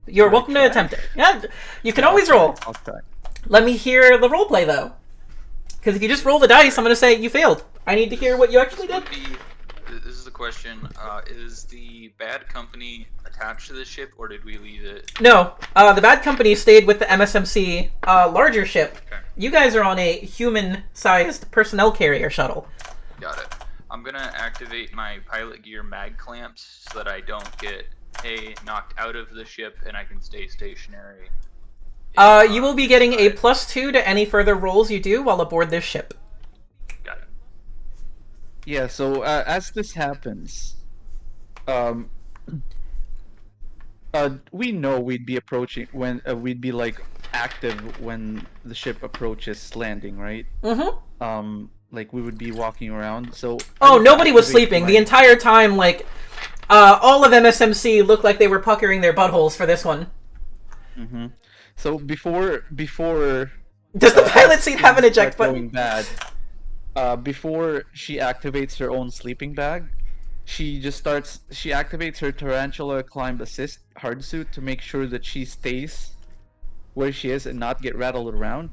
You're welcome to attempt it. Yeah, you can always roll. Okay. Let me hear the roleplay, though. Because if you just roll the dice, I'm going to say you failed. I need to hear what you actually did. This is the question. Is the bad company attached to the ship, or did we leave it? No. The bad company stayed with the MSMC larger ship. Okay. You guys are on a human-sized personnel carrier shuttle. Got it. I'm going to activate my pilot gear mag clamps so that I don't get knocked out of the ship and I can stay stationary. You will be getting a +2 to any further rolls you do while aboard this ship. Got it. Yeah, so as this happens, we know we'd be approaching when we'd be like active when the ship approaches landing, right? Mm-hmm. Like we would be walking around. So oh, nobody was sleeping the entire time. Like all of MSMC looked like they were puckering their buttholes for this one. Mm-hmm. So before does the pilot seat have an eject button? Going bad. Before she activates her own sleeping bag, she activates her tarantula climb assist hard suit to make sure that she stays where she is and not get rattled around,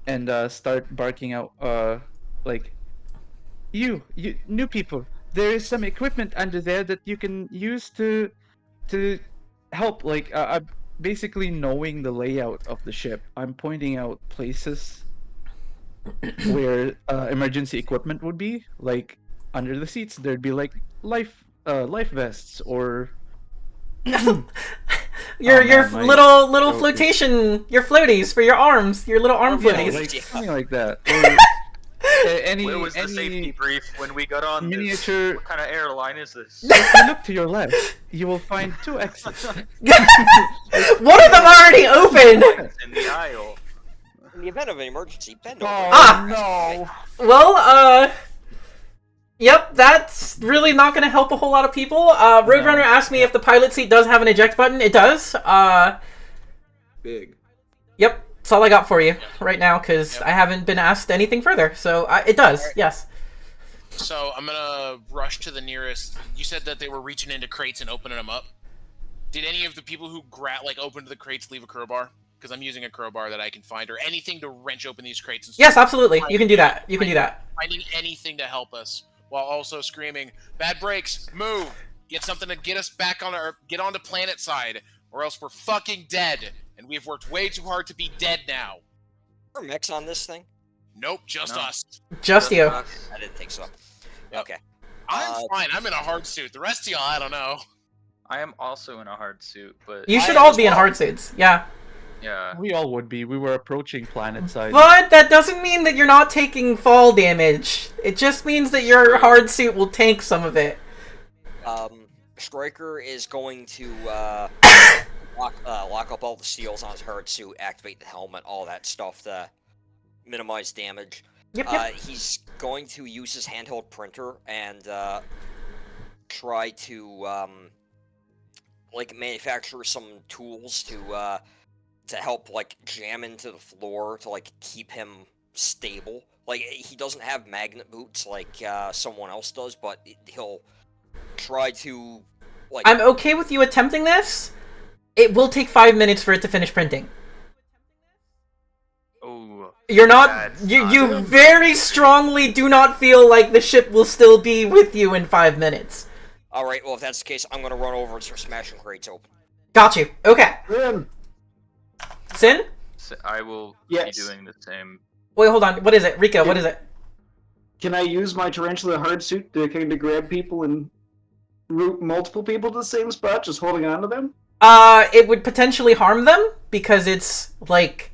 and start barking out like, you new people, there is some equipment under there that you can use to help. Like basically knowing the layout of the ship, I'm pointing out places where emergency equipment would be. Like under the seats, there'd be like life vests or your little flotation, your floaties for your arms, your little arm floaties. Like, something like that. Or, Where was the safety brief when we got on miniature? What kind of airline is this? If you look to your left, you will find 2 exits. One of them already open. In the aisle. In the event of an emergency, bend over. No. Well, yep, that's really not going to help a whole lot of people. Roadrunner asked me if the pilot seat does have an eject button. It does. Big. Yep, that's all I got for you right now, because I haven't been asked anything further. So it does, yes. So I'm gonna rush to the nearest. You said that they were reaching into crates and opening them up. Did any of the people who opened the crates leave a crowbar? Because I'm using a crowbar that I can find, or anything to wrench open these crates. And yes, absolutely. You can do that. You can do that. Finding anything to help us, while also screaming, "Bad brakes! Move! Get something to get us back on get onto planet side, or else we're fucking dead, and we've worked way too hard to be dead now." Are mix on this thing? Nope, just us. Just you. I didn't think so. Okay. I'm fine. I'm in a hard suit. The rest of y'all, I don't know. I am also in a hard suit, but You should all be in hard suits. Yeah. Yeah. We all would be. We were approaching planet side. But that doesn't mean that you're not taking fall damage. It just means that your hard suit will tank some of it. Striker is going to lock up all the seals on his hard suit, activate the helmet, all that stuff to minimize damage. Yep. He's going to use his handheld printer and try to like manufacture some tools to help like jam into the floor to like keep him stable. Like he doesn't have magnet boots like someone else does, but he'll try to like. I'm okay with you attempting this. It will take 5 minutes for it to finish printing. Oh. You're not. That's You not very strongly do not feel like the ship will still be with you in 5 minutes. All right. Well, if that's the case, I'm gonna run over and start smashing crates open. Got you. Okay. Sin? So I will Yes. be doing the same. Wait, hold on. What is it? Rico, what is it? Can I use my tarantula hard suit to kind of grab people and route multiple people to the same spot, just holding on to them? It would potentially harm them because it's like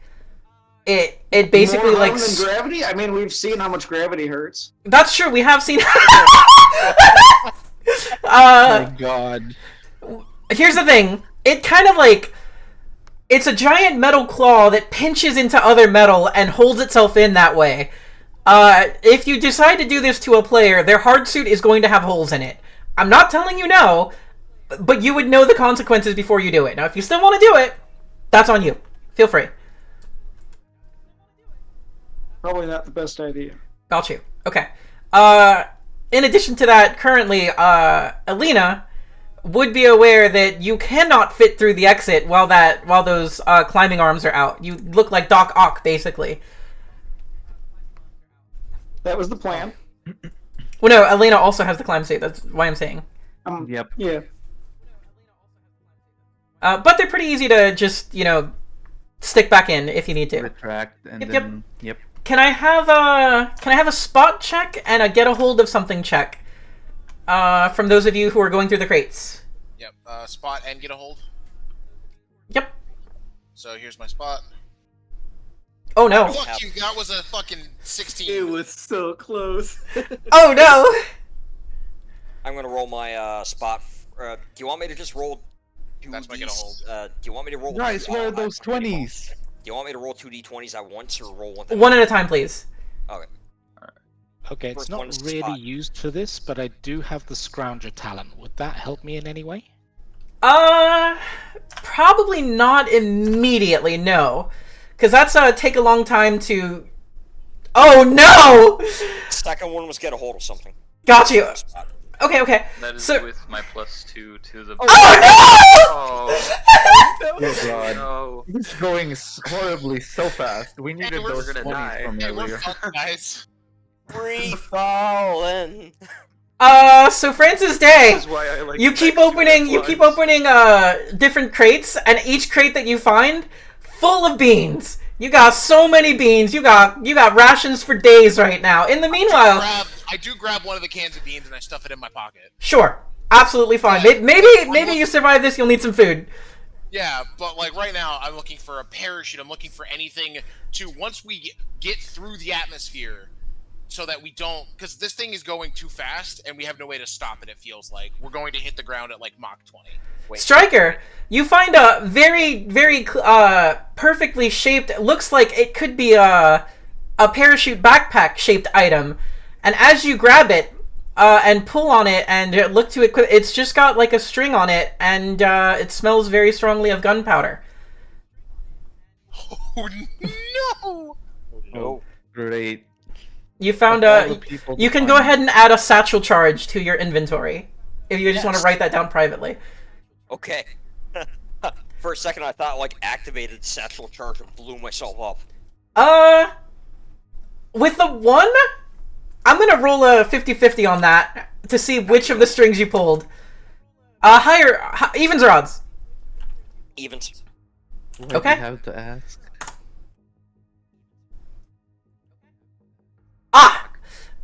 it basically More like harm than gravity? I mean, we've seen how much gravity hurts. that's true. We have seen. Oh my god. Here's the thing. It kind of like it's a giant metal claw that pinches into other metal and holds itself in that way. If you decide to do this to a player, their hard suit is going to have holes in it. I'm not telling you no, but you would know the consequences before you do it. Now, if you still want to do it, that's on you. Feel free. Probably not the best idea. Got you. Okay. In addition to that, currently, Alina would be aware that you cannot fit through the exit while those climbing arms are out. You look like Doc Ock, basically. That was the plan. Well, no, Alina also has the climb suit. That's why I'm saying. Yep. Yeah. But they're pretty easy to just, stick back in if you need to. Retract and Yep, then yep. Can I have a spot check and a get a hold of something check? From those of you who are going through the crates. Yep. Spot and get a hold. Yep. So here's my spot. Oh no. Fuck you. That was a fucking 16. It was so close. Oh no. I'm gonna roll my spot. Do you want me to just roll? That's my get a hold. Do you want me to roll? Guys, where are those 20s? Do you want me to roll 2d20s at once or roll one? One at a time, please. Okay. Okay, it's First not one's really spot. used for this, but I do have the Scrounger talent. Would that help me in any way? Probably not immediately, no. Because that's take a long time to... Oh no! Second one was get a hold of something. Got you. Okay. That is So- with my +2 to the. Oh Oh, Oh god. no. It's going horribly so fast. We needed we're those gonna 20s die. from Hey, we're earlier. fucked, guys. Free falling. no! So Francis Day, This is why I like you the keep next opening different crates, and each crate that you find, full of beans. You got so many beans. You got rations for days right now. In the meanwhile, I do grab one of the cans of beans and I stuff it in my pocket. sure, absolutely fine. Yeah. Maybe you survive this. You'll need some food. Yeah, but like right now, I'm looking for a parachute. I'm looking for anything to once we get through the atmosphere, so that we don't, because this thing is going too fast and we have no way to stop it. It feels like we're going to hit the ground at like Mach 20. Wait. Striker, you find a very, very perfectly shaped. Looks like it could be a parachute backpack shaped item, and as you grab it and pull on it and look to equip, it's just got like a string on it, and it smells very strongly of gunpowder. Oh no! No. Great. You found Of all a. the people You to can go find- ahead and add a satchel charge to your inventory if you just want to Yes. write that down privately. Okay. For a second, I thought like activated satchel charge and blew myself up. With the one, I'm gonna roll a 50-50 on that to see which of the strings you pulled. Evens or odds? Evens. What Okay. do you have to ask? Ah!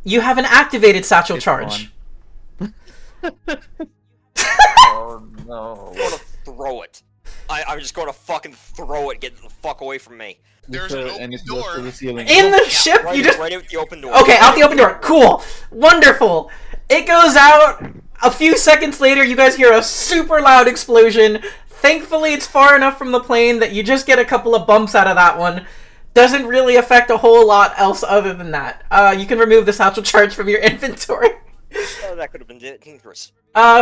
You have an activated satchel It's charge. Oh no. I'm gonna throw it. I'm just going to fucking throw it. Get the fuck away from me. There's So- an and open it goes door. to the ceiling. In the ship, Right, you just right out the open door. okay out the open door. Cool, wonderful. It goes out. A few seconds later, you guys hear a super loud explosion. Thankfully, it's far enough from the plane that you just get a couple of bumps out of that one. Doesn't really affect a whole lot else other than that. You can remove the satchel charge from your inventory. Oh, that could have been dangerous.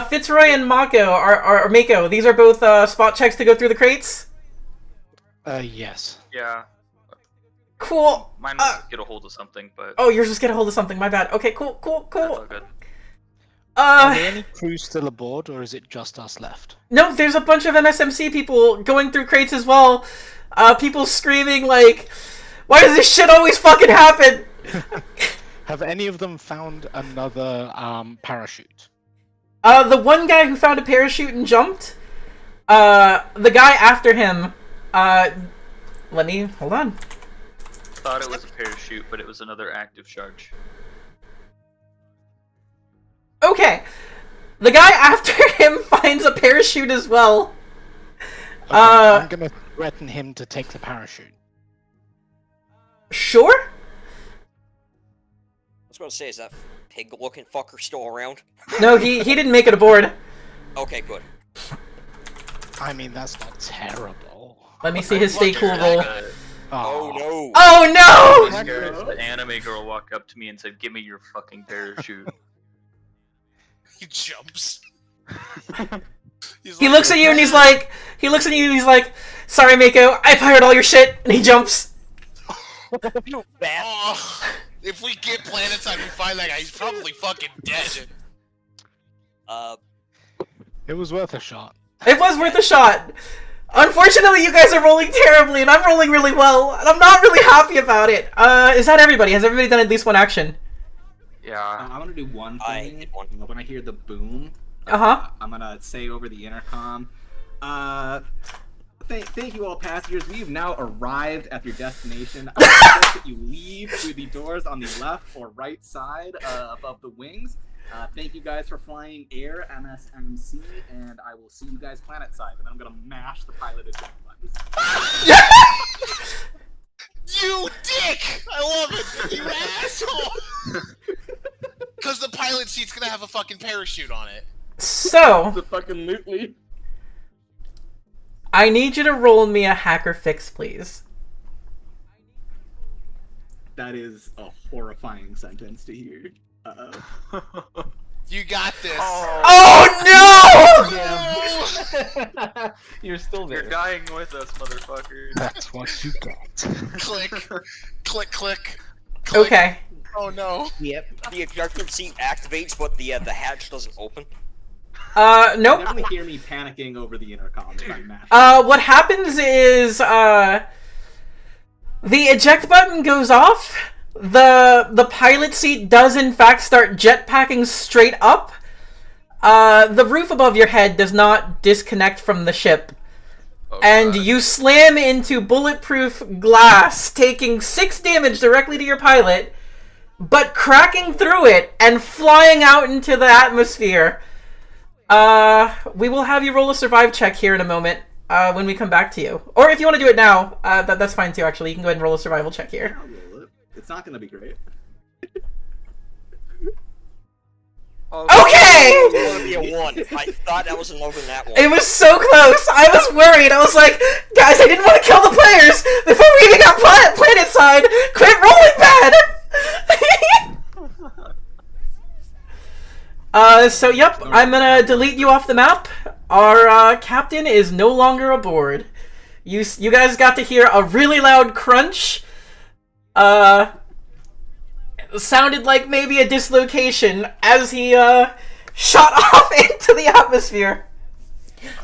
Fitzroy and Mako, these are both spot checks to go through the crates. Yes. Yeah. Cool. Mine was get a hold of something, but Oh, yours just get a hold of something. My bad. Okay, cool. that's all good. Are there any crew still aboard, or is it just us left? No, there's a bunch of MSMC people going through crates as well. People screaming like, "Why does this shit always fucking happen?" Have any of them found another parachute? The one guy who found a parachute and jumped. The guy after him. Hold on. Thought it was a parachute, but it was another active charge. Okay, the guy after him finds a parachute as well. Okay, I'm gonna threaten him to take the parachute. Sure. I was going to say, is that pig-looking fucker still around? No, he didn't make it aboard. Okay, good. I mean, that's not terrible. Let me see his stay cool roll. Oh no! Oh no! The anime girl walked up to me and said, "Give me your fucking parachute." He jumps. He looks at you and he's like, "Sorry, Mako, I fired all your shit," and he jumps. You bad. Oh, if we get planetside, we find that guy. He's probably fucking dead. It was worth a shot. It was worth a shot. Unfortunately, you guys are rolling terribly, and I'm rolling really well, and I'm not really happy about it. Is that everybody? Has everybody done at least one action? Yeah. I'm gonna do one I thing. did one. When I hear the boom, Uh-huh. I'm gonna say over the intercom, thank you all passengers. We've now arrived at your destination. I suggest that you leave through the doors on the left or right side above the wings. Thank you guys for flying Air MSMC, and I will see you guys planet side. And I'm gonna mash the pilot eject buttons. You dick! I love it, you asshole! Because the pilot seat's gonna have a fucking parachute on it. So, The fucking lootly. I need you to roll me a hacker fix, please. That is a horrifying sentence to hear. Uh-oh. You got this. Oh no! You're still there. You're dying with us, motherfucker. That's what you get. Click. Click, click. Click. Okay. Oh no. Yep. The ejector seat activates, but the hatch doesn't open. Nope. Definitely hear me panicking over the intercom as I mash. What happens is, the eject button goes off. The pilot seat does in fact start jetpacking straight up. The roof above your head does not disconnect from the ship. Oh, And God. you slam into bulletproof glass, taking 6 damage directly to your pilot, but cracking through it and flying out into the atmosphere. We will have you roll a survive check here in a moment, when we come back to you. Or if you want to do it now, that's fine too, actually. You can go ahead and roll a survival check here. I'll roll it. It's not gonna be great. Okay! It's gonna be a 1. I thought that was lower than that one. It was so close! I was worried. I was like, guys, I didn't want to kill the players before we even got planet side! Quit rolling bad! So yep, I'm gonna delete you off the map. Our captain is no longer aboard. You guys got to hear a really loud crunch. Sounded like maybe a dislocation as he shot off into the atmosphere.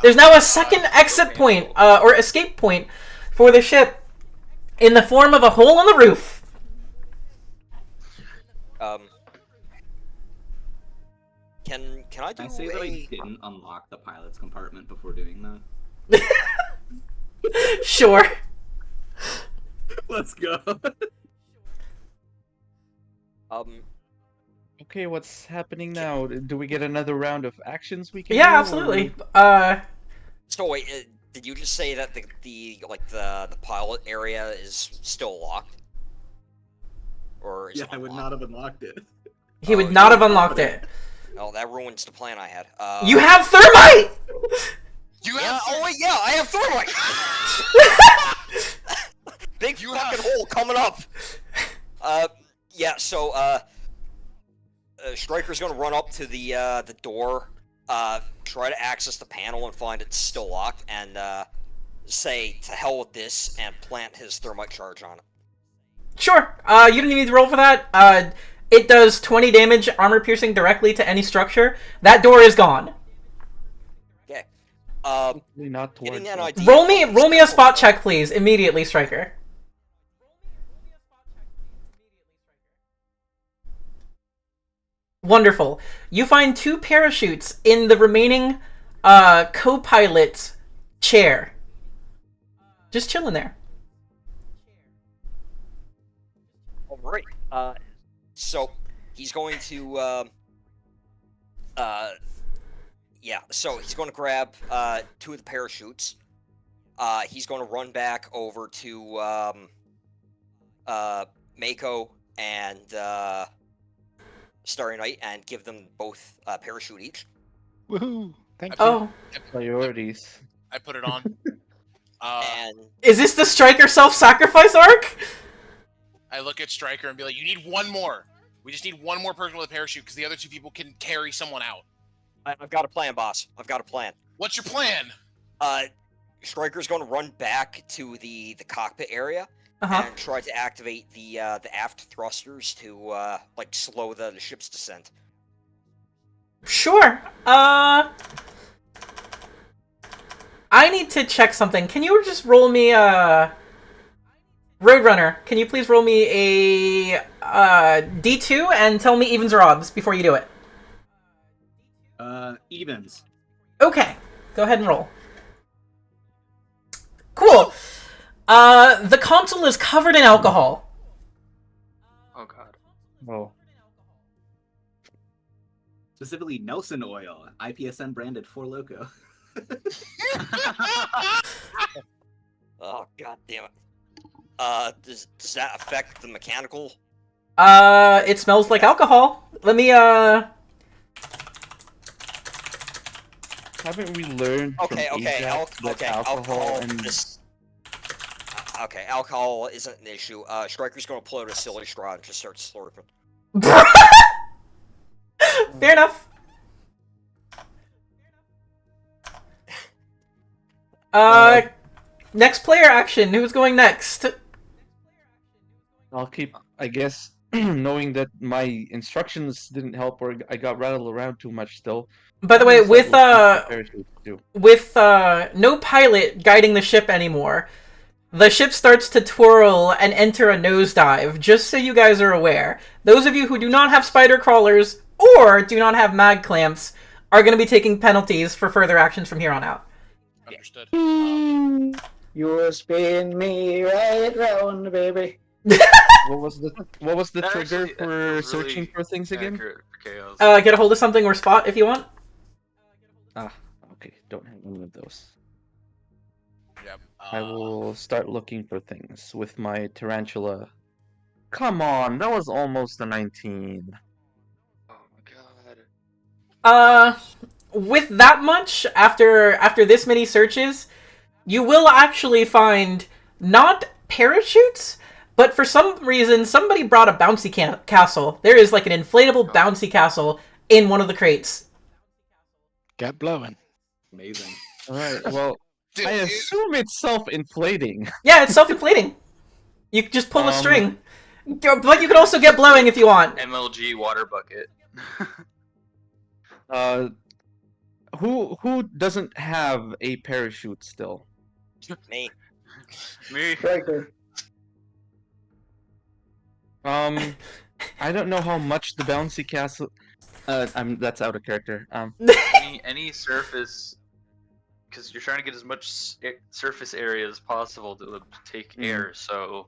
There's now a second exit point, or escape point, for the ship in the form of a hole on the roof. Can I do Can I say that I a... didn't unlock the pilot's compartment before doing that? Sure. Let's go. Okay, what's happening now? Do we get another round of actions we can Yeah, do, absolutely. So wait, Did you just say that the pilot area is still locked? Or is Yeah, it I would unlocked? not have unlocked it. He would Oh, not you have were unlocked confident. it. Oh, that ruins the plan I had. You have thermite! You Yeah, have oh wait, yeah, I have thermite! Big You fucking have- hole coming up! Yeah, so, Striker's gonna run up to the door, try to access the panel and find it's still locked, and, say, to hell with this, and plant his thermite charge on it. Sure. You don't need to roll for that. It does 20 damage, armor piercing directly to any structure. That door is gone. Okay. Not Getting towards an us. idea Roll from me a central- spot check, please, immediately, Striker. Wonderful. You find 2 parachutes in the remaining co-pilot's chair. Just chilling there. Alright. So he's going to yeah, so he's going to grab 2 of the parachutes. He's going to run back over to Mako and Starry Night and give them both a parachute each. Woohoo! Thank you. Oh, Priorities. I put it on. And is this the Striker self-sacrifice arc? I look at Striker and be like, "You need one more. We just need one more person with a parachute because the other 2 people can carry someone out." I've got a plan, boss. I've got a plan. What's your plan? Striker's going to run back to the cockpit area Uh-huh. and try to activate the aft thrusters to like slow the ship's descent. Sure. I need to check something. Can you just roll me Roadrunner, can you please roll me a D2 and tell me evens or odds before you do it? Evens. Okay. Go ahead and roll. Cool. The console is covered in alcohol. Oh god. Oh. Specifically Nelson oil, IPSN branded for Loco. Oh, god damn it. Does that affect the mechanical? It smells like alcohol. Let me, Haven't we learned Okay, from okay, Ajax that alcohol. and Okay, alcohol isn't an issue. Striker's gonna pull out a silly straw and just start slurping. fair enough. Next player action. Who's going next? I'll keep, I guess, knowing that my instructions didn't help or I got rattled around too much still. By the I'm way, gonna with start looking for parachutes, too. no pilot guiding the ship anymore, the ship starts to twirl and enter a nosedive, just so you guys are aware. Those of you who do not have spider crawlers or do not have mag clamps are going to be taking penalties for further actions from here on out. Understood. You spin me right round, baby. What was the That trigger actually- for really searching for things again? Accurate for chaos. Get a hold of something or spot if you want. Ah, okay, don't have any of those. Yep. I will start looking for things with my tarantula. Come on, that was almost a 19. Oh my god. With that much, after this many searches, you will actually find not parachutes, but for some reason, somebody brought a bouncy castle. There is like an inflatable bouncy castle in one of the crates. Get blowing. Amazing. Alright, well, Dude, I assume it's self-inflating. Yeah, it's self-inflating. You can just pull a Um, string. But you can also get blowing if you want. MLG water bucket. Who doesn't have a parachute still? Me. Me. Right there. I don't know how much the bouncy castle. That's out of character. Any surface, because you're trying to get as much surface area as possible to take air. So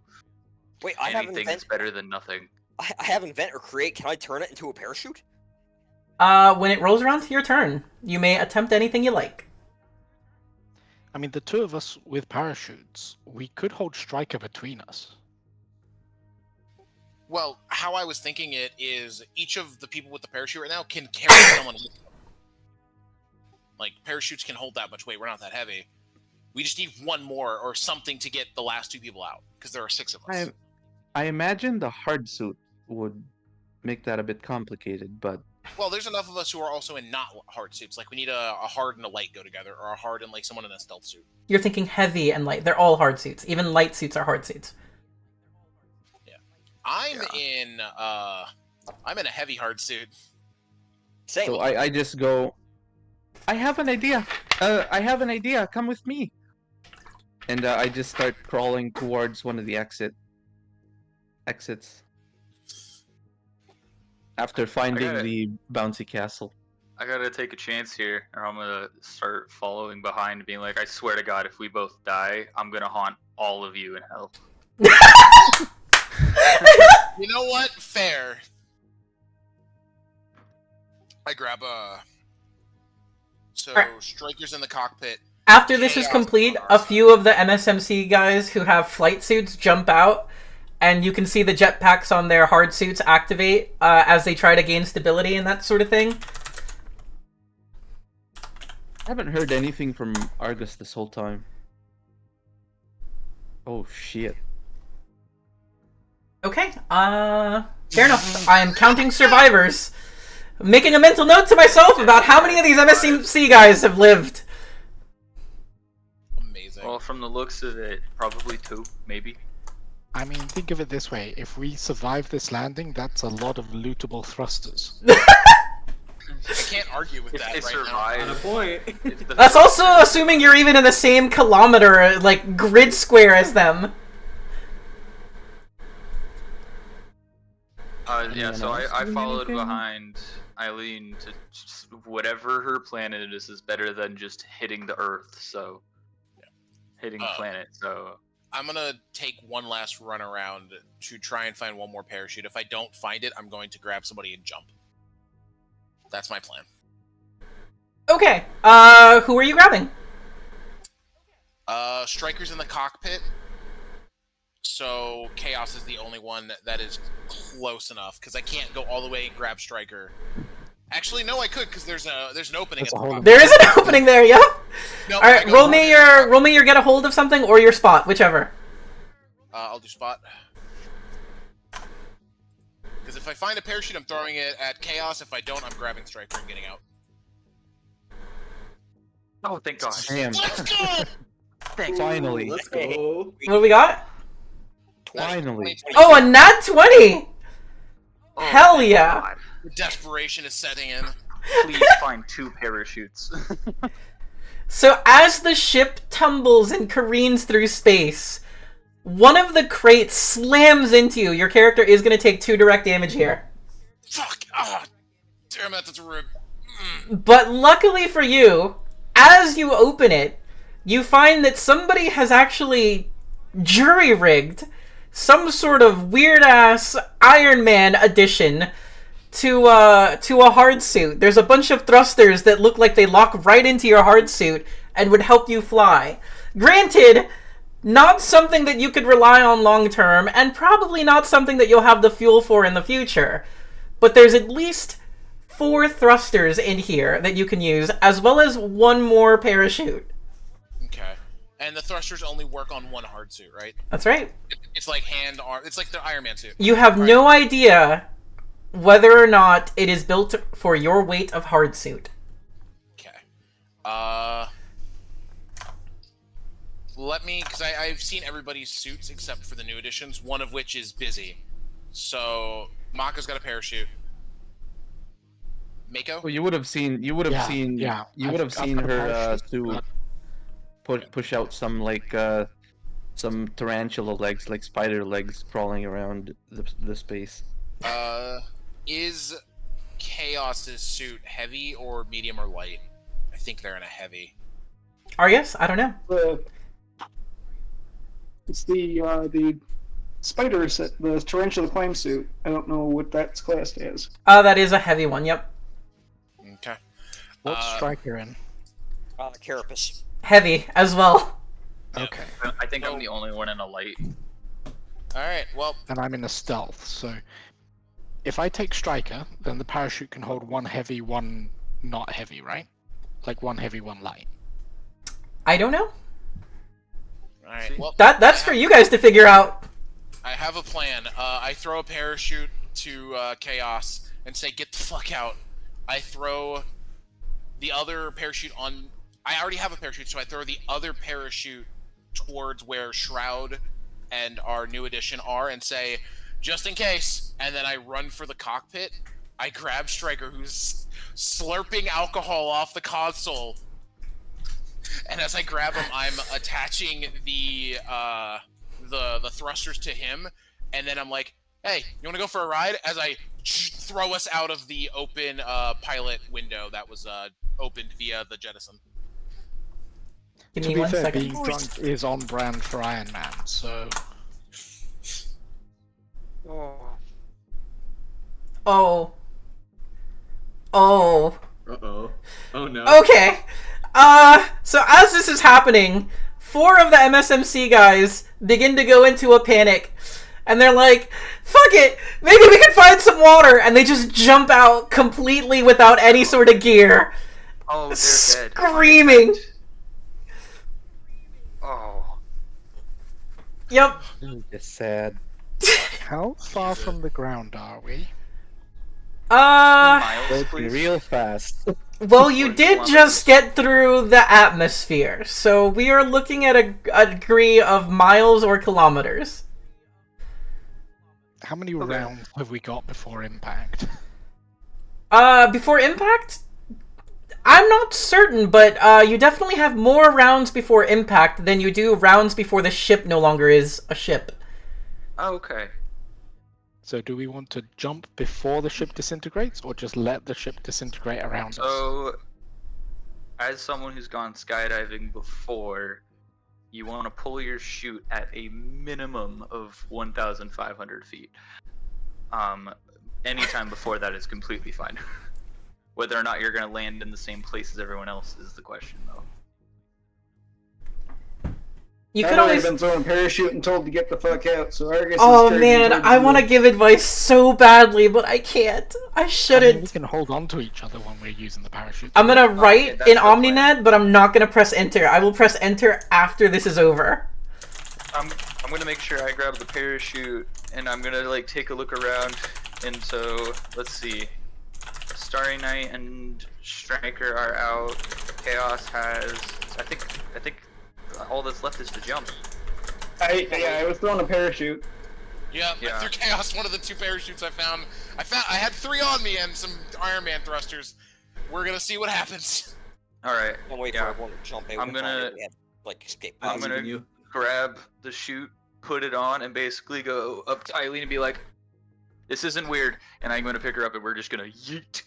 Wait, I have anything invent. is better than nothing. I have invent or create. Can I turn it into a parachute? When it rolls around to your turn, you may attempt anything you like. I mean, the two of us with parachutes, we could hold Striker between us. Well, how I was thinking it is each of the people with the parachute right now can carry someone with them. Like, parachutes can hold that much weight. We're not that heavy. We just need one more or something to get the last 2 people out, because there are 6 of us. I imagine the hard suit would make that a bit complicated, but Well, there's enough of us who are also in not hard suits. Like, we need a hard and a light go together, or a hard and, like, someone in a stealth suit. You're thinking heavy and light. They're all hard suits. Even light suits are hard suits. I'm in a heavy hard suit. Same. so I just go. I have an idea. I have an idea. Come with me. And I just start crawling towards one of the exits. After finding the bouncy castle. I gotta take a chance here, or I'm gonna start following behind, being like, I swear to God, if we both die, I'm gonna haunt all of you in hell. You know what? Fair. I grab a... So, Striker's in the cockpit. After this is Chaos complete, on our a side. few of the MSMC guys who have flight suits jump out, and you can see the jetpacks on their hard suits activate as they try to gain stability and that sort of thing. I haven't heard anything from Argus this whole time. Oh shit. Okay, fair enough. I am counting survivors. Making a mental note to myself about how many of these MSMC guys have lived. Amazing. Well, from the looks of it, probably 2, maybe. I mean, think of it this way. If we survive this landing, that's a lot of lootable thrusters. I can't argue with If that they right survive, On a point. if the That's also assuming you're even in the same kilometer, like, grid square as them. yeah, Anyone so else I doing followed anything? behind Eileen to just, whatever her planet is better than just hitting the Earth. So hitting the planet. So I'm gonna take one last run around to try and find one more parachute. If I don't find it, I'm going to grab somebody and jump. That's my plan. Okay, who are you grabbing? Striker's in the cockpit. So Chaos is the only one that is close enough, because I can't go all the way and grab Striker. Actually, no, I could, because there's an opening. There's at a the hole. top. There is an opening there, yep. No, All right, roll me your get a hold of something or your spot, whichever. I'll do spot. Because if I find a parachute, I'm throwing it at Chaos. If I don't, I'm grabbing Striker and getting out. oh, thank God! Damn. Let's go! Finally. Let's go. What do we got? Finally. Oh, a nat 20! Oh, Hell thank yeah. God. Desperation is setting in. Please find 2 parachutes. So as the ship tumbles and careens through space, one of the crates slams into you. Your character is going to take 2 direct damage here. Fuck! Ah! Damn it, that's a rib. But luckily for you, as you open it, you find that somebody has actually jury-rigged some sort of weird-ass Iron Man addition to a hard suit. There's a bunch of thrusters that look like they lock right into your hard suit and would help you fly. Granted, not something that you could rely on long-term, and probably not something that you'll have the fuel for in the future. But there's at least 4 thrusters in here that you can use, as well as 1 more parachute. Okay. And the thrusters only work on one hard suit, right? That's right. It's like hand, arm. It's like the Iron Man suit. You have no idea whether or not it is built for your weight of hard suit. Okay. Let me, because I've seen everybody's suits except for the new editions, one of which is busy. So Maka's got a parachute. Mako? Well, you would have seen. You would have Yeah, seen. yeah. You would have I've seen got a her parachute. push out some some tarantula legs, like spider legs, crawling around the space. Is Chaos's suit heavy or medium or light? I think they're in a heavy. Arius? I don't know. It's the spider set, the tarantula climb suit. I don't know what that's classed as. That is a heavy one, yep. Okay. What's Striker in? Carapace. Heavy as well. Okay. I think I'm the only one in a light. All right. Well, And I'm in a stealth, so if I take striker, then the parachute can hold one heavy, one not heavy, right? Like one heavy, one light. I don't know. all right. Well, That's for you guys to figure out. I have a plan. I throw a parachute to Chaos and say, "Get the fuck out." I throw the other parachute on. I already have a parachute, so I throw the other parachute towards where Shroud and our new addition are, and say, "Just in case." And then I run for the cockpit. I grab Striker, who's slurping alcohol off the console, and as I grab him, I'm attaching the thrusters to him, and then I'm like, "Hey, you want to go for a ride?" As I throw us out of the open pilot window that was opened via the jettison. Give To me be 1 fair, second. being drunk is on brand for Iron Man, so Oh. Oh. Uh-oh. Oh no. Okay. So as this is happening, 4 of the MSMC guys begin to go into a panic. And they're like, fuck it, maybe we can find some water. And they just jump out completely without any sort of gear. Oh, they're dead. Screaming. Oh. Yep. It's sad. how far from the ground are we? Miles, Working please. real fast. Well, you 40 did just kilometers. get through the atmosphere. So we are looking at a degree of miles or kilometers. How many Okay. rounds have we got before impact? Before impact? I'm not certain, but you definitely have more rounds before impact than you do rounds before the ship no longer is a ship. Oh, okay. So do we want to jump before the ship disintegrates, or just let the ship disintegrate around us? So, as someone who's gone skydiving before, you want to pull your chute at a minimum of 1,500 feet. Anytime before that is completely fine. Whether or not you're going to land in the same place as everyone else is the question, though. You I've could already always... been thrown a parachute and told to get the fuck out, so Argus Oh is charging man, towards I you. want to give advice so badly, but I can't. I I mean, we shouldn't. can hold on to each other when we're using the parachute. I'm gonna write that's in the plan. OmniNet, but I'm not gonna press enter. I will press enter after this is over. I'm gonna make sure I grab the parachute, and I'm gonna like take a look around. And so let's see, Starry Night and Striker are out. Chaos has, I think all that's left is to jump. I was throwing a parachute. Yeah, Yeah. I threw Chaos one of the 2 parachutes I found. I had 3 on me and some Iron Man thrusters. We're gonna see what happens. All right. Don't wait for Yeah. everyone to jump out. I'm and find gonna- out we have, like, escape I'm pods. gonna You. grab the chute, put it on, and basically go up to Eileen and be like, "This isn't weird," and I'm gonna pick her up, and we're just gonna yeet.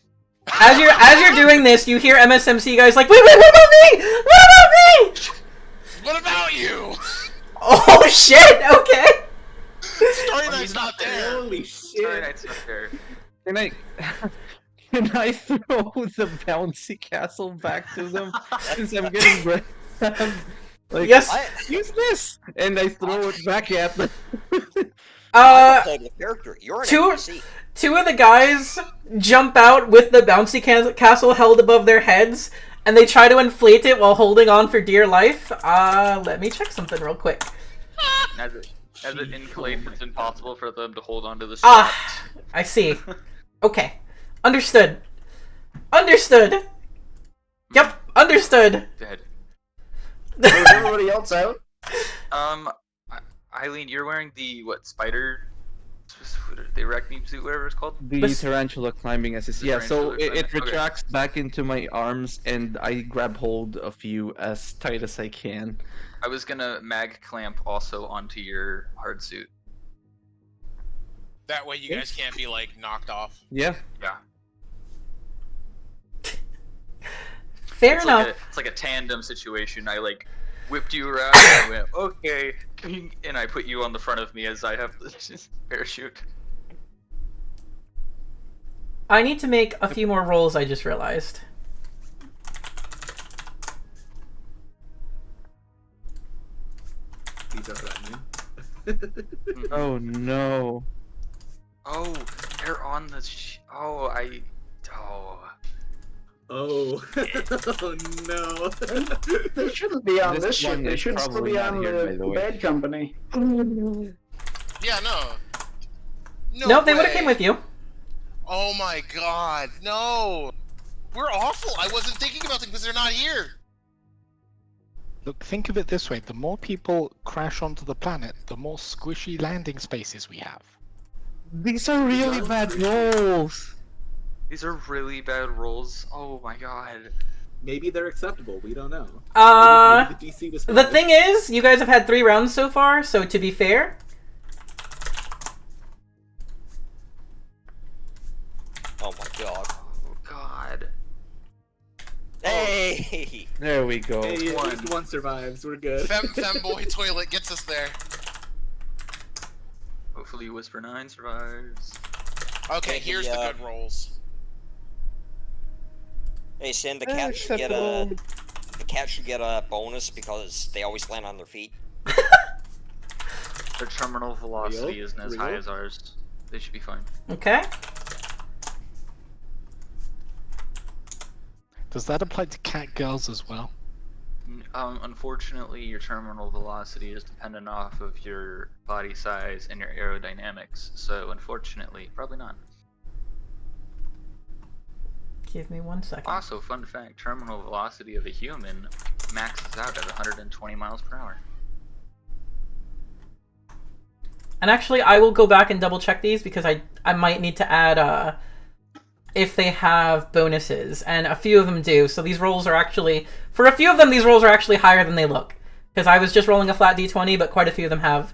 As you're doing this, you hear MSMC guys like, wait, what about me? What about me? What about you? Oh shit! Okay. Starry Night's not there. Holy Starry shit. Night's not there. Can I can I throw the bouncy castle back to them since I'm getting grabbed? Like, Yes. use this, and I throw it back at them. I played the character. You're an two- NPC. 2 of the guys jump out with the bouncy castle held above their heads, and they try to inflate it while holding on for dear life. Let me check something real quick. As it inflates, it's impossible for them to hold onto the strap. Ah, I see. Okay. Understood. Understood. Yep, understood. Dead. Was everybody else out? Eileen, you're wearing the spider, the arachnid suit, whatever it's called. The Listen- tarantula climbing assist. The Yeah, so tarantula it climbing, okay. retracts back into my arms, and I grab hold of you as tight as I can. I was gonna mag clamp also onto your hard suit. That way you guys can't be, like, knocked off. Yeah. Yeah. Fair It's enough. it's like a tandem situation. I like whipped you around and I went, okay, and I put you on the front of me as I have the parachute. I need to make a few more rolls, I just realized. NPCs are threatening. Oh no. Oh, they're on the. Oh. Oh. Oh no. They shouldn't be on This this ship. one They is should still probably be not on here, by the the way. bad company. Yeah, no. No, they would have way. came with you. Oh my god, no! We're awful! I wasn't thinking about them because they're not here! Look, think of it this way: the more people crash onto the planet, the more squishy landing spaces we have. These are really bad rolls. These are really bad rolls. Oh my god. Maybe they're acceptable. We don't know. Maybe the DC was The fine. thing is, you guys have had 3 rounds so far, so to be fair... Oh my god. Oh god. Hey! There we go. Hey, at One. least one survives. We're good. Femboy toilet gets us there. Hopefully Whisper 9 survives. Okay, Hey, here's the good rolls. Hey, Sin, the cat should get a bonus because they always land on their feet. Their terminal velocity isn't as high Real? as ours. They should be fine. Okay. Does that apply to cat girls as well? Unfortunately, your terminal velocity is dependent off of your body size and your aerodynamics. So, unfortunately, probably not. Give me 1 second. Also, fun fact: terminal velocity of a human maxes out at 120 miles per hour. And actually, I will go back and double check these because I might need to add if they have bonuses, and a few of them do. So these rolls are actually, for a few of them, these rolls are actually higher than they look. Because I was just rolling a flat d20, but quite a few of them have,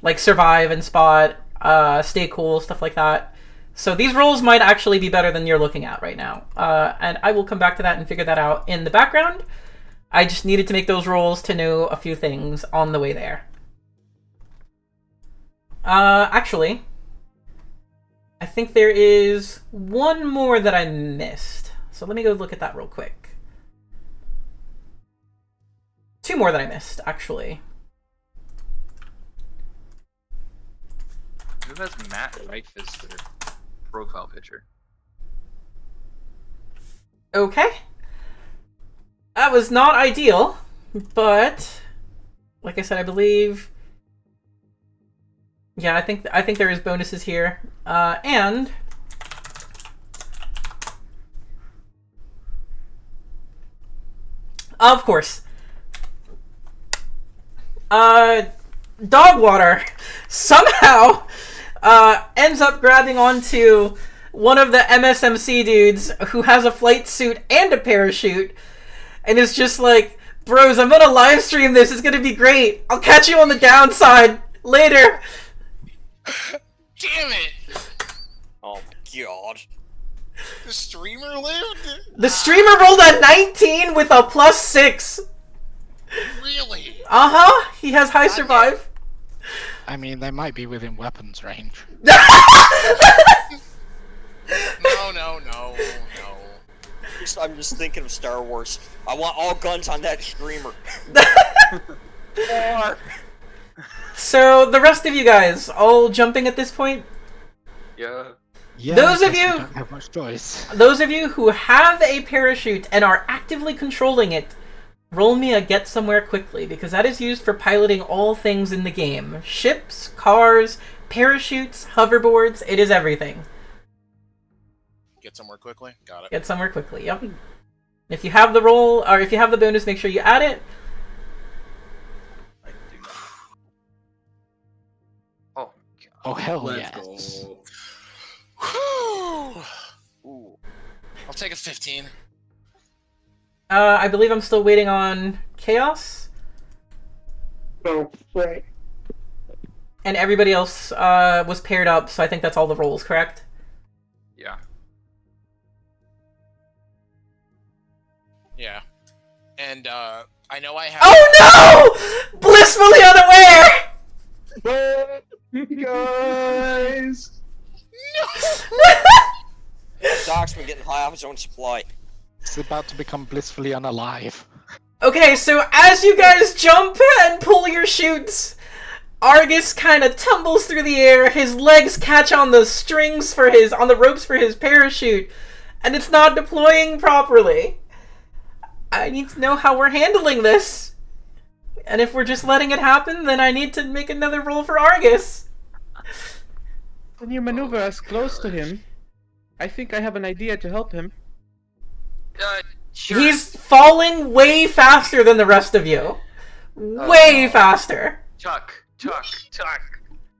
like, survive and spot, stay cool, stuff like that. So these rolls might actually be better than you're looking at right now. And I will come back to that and figure that out in the background. I just needed to make those rolls to know a few things on the way there. Actually, I think there is one more that I missed. So let me go look at that real quick. 2 more that I missed, actually. Who has Matt Rife as their profile picture? Okay. That was not ideal, but like I said, I believe... Yeah, I think there is bonuses here. And of course, dog water somehow ends up grabbing onto one of the MSMC dudes who has a flight suit and a parachute, and is just like, "Bros, I'm gonna live stream this. It's gonna be great. I'll catch you on the downside later." Damn it! Oh my god. The streamer lived? The streamer rolled a 19 with a +6. Really? Uh-huh. He has high survive. I mean, they might be within weapons range. No. I'm just thinking of Star Wars. I want all guns on that streamer. So, the rest of you guys, all jumping at this point? Yeah. Yeah, Those I of guess you- we don't have much choice. Those of you who have a parachute and are actively controlling it, roll me a get somewhere quickly, because that is used for piloting all things in the game. Ships, cars, parachutes, hoverboards, it is everything. Get somewhere quickly. Got it. Get somewhere quickly, yep. If you have the roll, or if you have the bonus, make sure you add it. I do not. Oh, God. Oh, hell Let's yes. go. Ooh. I'll take a 15. I believe I'm still waiting on Chaos, Oh, right. and everybody else was paired up, so I think that's all the rolls, correct? Yeah. Yeah. And, I know I have... Oh no! Blissfully unaware! Guys! Doc's been getting high off his own supply. It's about to become blissfully unalive. Okay, so as you guys jump and pull your chutes, Argus kind of tumbles through the air, his legs catch on the strings on the ropes for his parachute, and it's not deploying properly. I need to know how we're handling this. And if we're just letting it happen, then I need to make another roll for Argus. Can you maneuver us close to him? I think I have an idea to help him. Sure. He's falling way faster than the rest of you. Way faster. Chuck.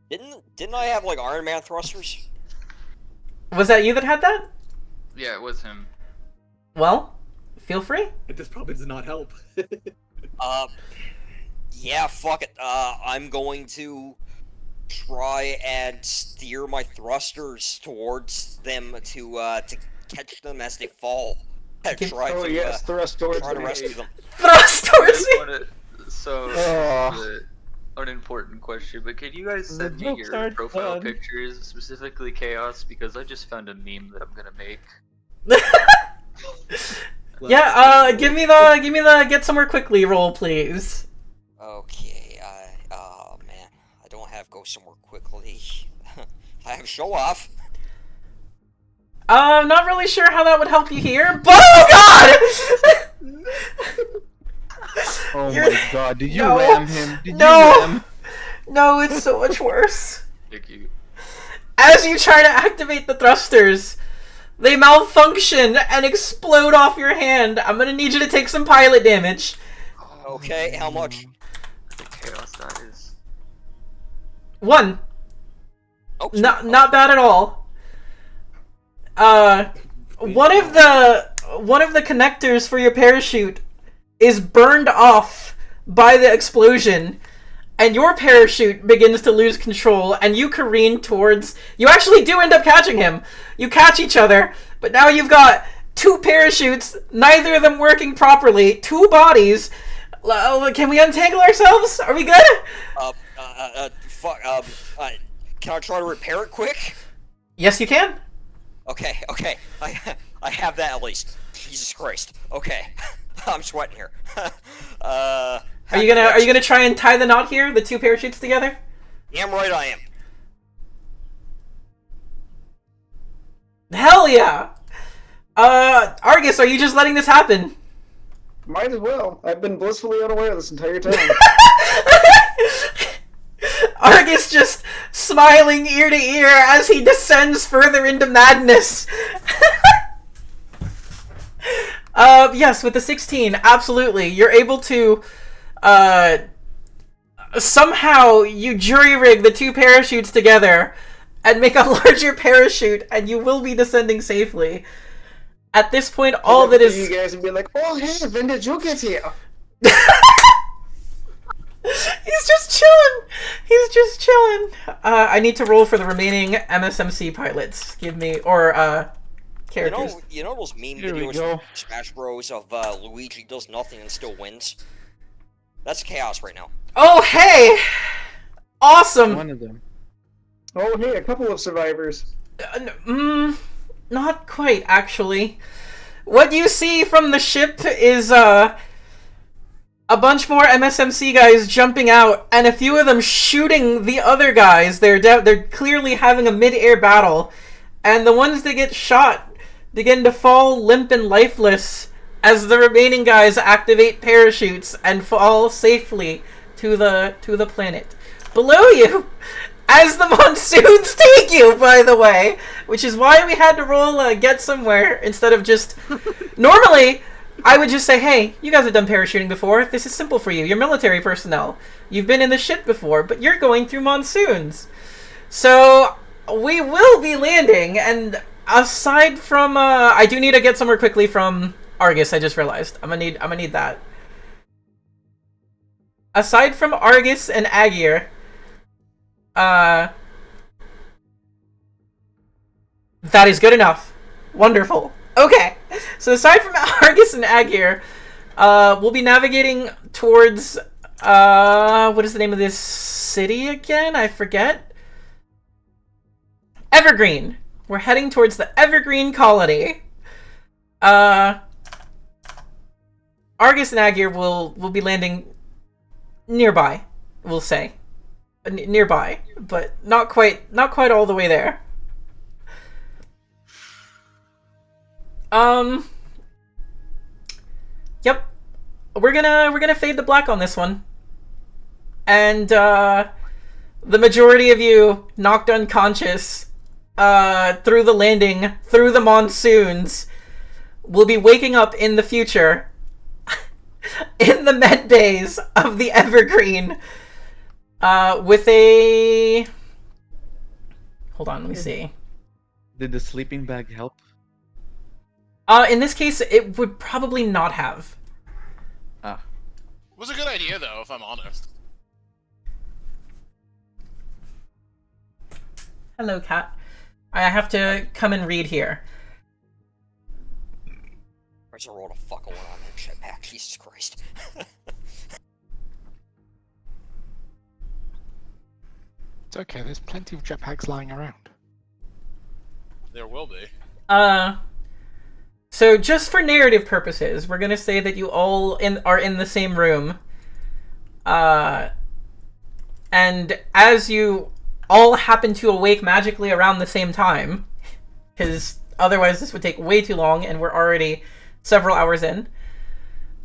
Didn't I have like Iron Man thrusters? Was that you that had that? Yeah, it was him. Well, feel free. This probably does not help. Yeah, fuck it. I'm going to try and steer my thrusters towards them to catch them as they fall. And try Oh to, yes, thrust towards try to me. rescue them. Thrust towards me. So, Oh. an important question, but can you guys send me jokes your aren't profile fun. pictures, specifically Chaos, because I just found a meme that I'm gonna make. Yeah, give me the get somewhere quickly roll, please. Okay, oh man, I don't have go somewhere quickly. I have show off. I'm not really sure how that would help you here, but oh god! Oh You're- my god, did you No. ram him? Did No. you ram? No, it's so much worse. Thank you. As you try to activate the thrusters, they malfunction and explode off your hand. I'm gonna need you to take some pilot damage. Okay, how much? The Chaos dies. 1. Oh, Not bad at all. One of the connectors for your parachute is burned off by the explosion, and your parachute begins to lose control, and you careen towards... You actually do end up catching him. You catch each other, but now you've got 2 parachutes, neither of them working properly, 2 bodies. Can we untangle ourselves? Are we good? Fuck, can I try to repair it quick? Yes, you can. Okay, I have that at least. Jesus Christ. Okay, I'm sweating here. Are you gonna try and tie the knot here, the 2 parachutes together? Damn right I am. Hell yeah! Argus, are you just letting this happen? Might as well. I've been blissfully unaware this entire time. Argus just smiling ear to ear as he descends further into madness. Yes, with the 16, absolutely. You're able to, somehow you jury-rig the 2 parachutes together and make a larger parachute, and you will be descending safely. At this point, all that is... You guys would be like, oh hey, when did you get here? He's just chilling. He's just chilling. I need to roll for the remaining MSMC pilots. Give me, or, characters. You know those meme Here we videos go. from Smash Bros of Luigi does nothing and still wins? That's chaos right now. Oh, hey! Awesome! One of them. Oh hey, a couple of survivors. Not quite, actually. What you see from the ship is, a bunch more MSMC guys jumping out, and a few of them shooting the other guys. They're clearly having a mid-air battle, and the ones that get shot begin to fall limp and lifeless as the remaining guys activate parachutes and fall safely to the planet. Below you, as the monsoons take you, by the way, which is why we had to roll get somewhere instead of just... Normally, I would just say, hey, you guys have done parachuting before. This is simple for you. You're military personnel. You've been in the shit before, but you're going through monsoons. So, we will be landing, and aside from... I do need to get somewhere quickly from Argus, I just realized. I'm gonna need that. Aside from Argus and Agir, that is good enough. Wonderful. Okay, so aside from Argus and Agir, we'll be navigating towards, what is the name of this city again? I forget. Evergreen. We're heading towards the Evergreen colony. Argus and Agir will be landing nearby, we'll say. nearby, but not quite all the way there. Yep. We're gonna fade to black on this one. And the majority of you knocked unconscious through the landing, through the monsoons, will be waking up in the future in the med bays of the Evergreen with a... Hold on, let me see. Did the sleeping bag help? In this case, it would probably not have. It was a good idea, though, if I'm honest. Hello, cat. I have to come and read here. Where's the roll to fuck going on that shit pack? Jesus Christ. It's okay, there's plenty of jetpacks lying around. There will be. So just for narrative purposes, we're gonna say that you all are in the same room. And as you all happen to awake magically around the same time, because otherwise this would take way too long, and we're already several hours in.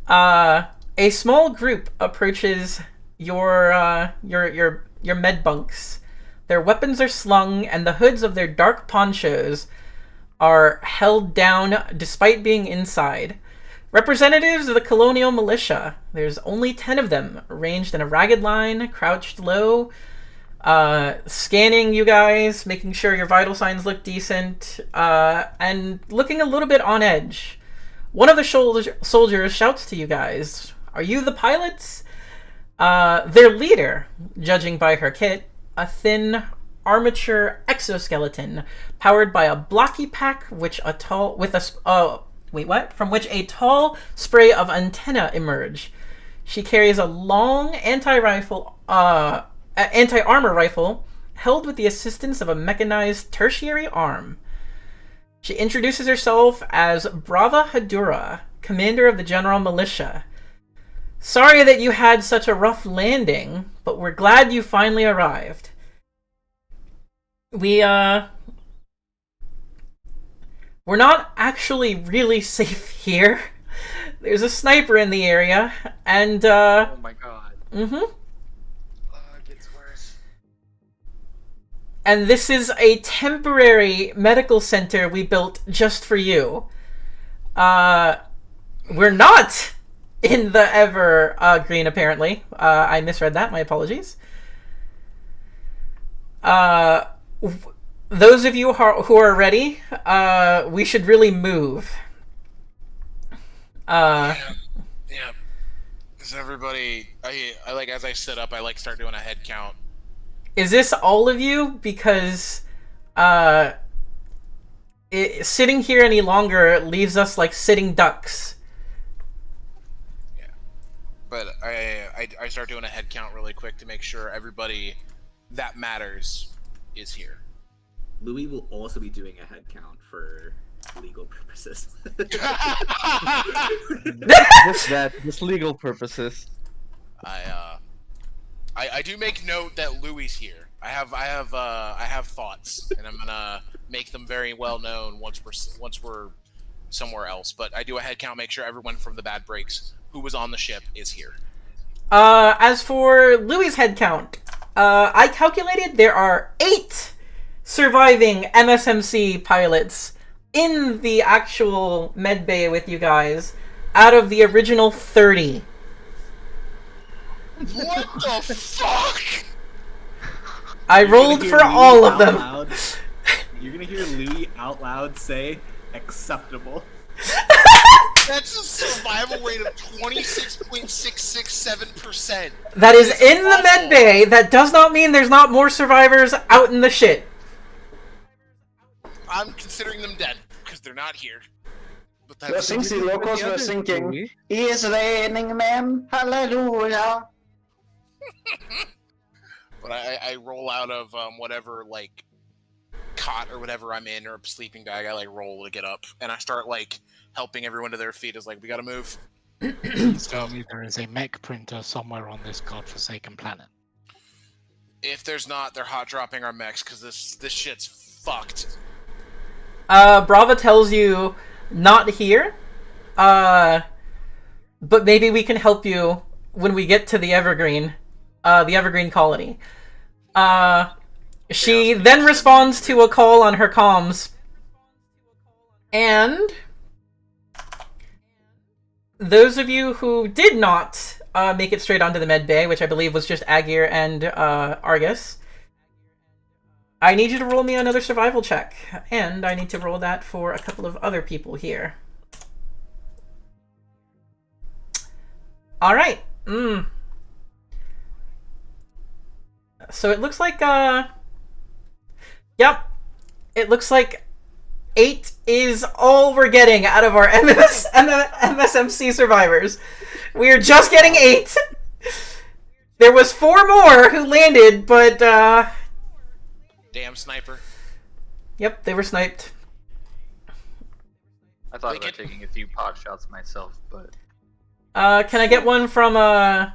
A small group approaches your med bunks. Their weapons are slung, and the hoods of their dark ponchos are held down despite being inside. Representatives of the colonial militia. There's only 10 of them, arranged in a ragged line, crouched low, scanning you guys, making sure your vital signs look decent, and looking a little bit on edge. One of the soldiers shouts to you guys, "Are you the pilots?" Their leader, judging by her kit, a thin armature exoskeleton powered by a blocky pack, from which a tall spray of antenna emerge. She carries a long anti-armor rifle held with the assistance of a mechanized tertiary arm. She introduces herself as Brava Hadura, commander of the General Militia. "Sorry that you had such a rough landing, but we're glad you finally arrived. We're not actually really safe here. There's a sniper in the area, and Oh my god. it Gets worse. And this is a temporary medical center we built just for you. We're not in the Evergreen, apparently. I misread that, my apologies. Those of you who are ready, we should really move. Yeah. Is everybody? I like, as I sit up, I like start doing a head count. Is this all of you? Because sitting here any longer leaves us like sitting ducks. Yeah, but I start doing a head count really quick to make sure everybody that matters is here. Louis will also be doing a head count for legal purposes. Just legal purposes. I do make note that Louis here. I have thoughts, and I'm gonna make them very well known once we're somewhere else. But I do a head count, make sure everyone from the Bad Breaks who was on the ship is here. As for Louis' head count, I calculated there are 8 surviving MSMC pilots in the actual med bay with you guys out of the original 30. What the fuck? I rolled for all of them. You're gonna hear Louis out loud say, "acceptable." That's a survival rate of 26.667%. That is in the med bay. That does not mean there's not more survivors out in the shit. I'm considering them dead because they're not here. But The that's Sinksy locals were thinking, "It's raining men, hallelujah." But I roll out of whatever like cot or whatever I'm in, or a sleeping bag. I like roll to get up, and I start like helping everyone to their feet. Is like, we gotta move. Please tell me there is a mech printer somewhere on this godforsaken planet. If there's not, they're hot dropping our mechs because this shit's fucked. Brava tells you not here. But maybe we can help you when we get to the Evergreen colony. She then responds to a call on her comms. And those of you who did not make it straight onto the med bay, which I believe was just Agir and Argus, I need you to roll me another survival check. And I need to roll that for a couple of other people here. Alright. So it looks like, yep. It looks like 8 is all we're getting out of our MSMC survivors. We are just getting 8. There was 4 more who landed, but, Damn sniper. Yep, they were sniped. I thought about taking a few pot shots myself, but... Can I get one from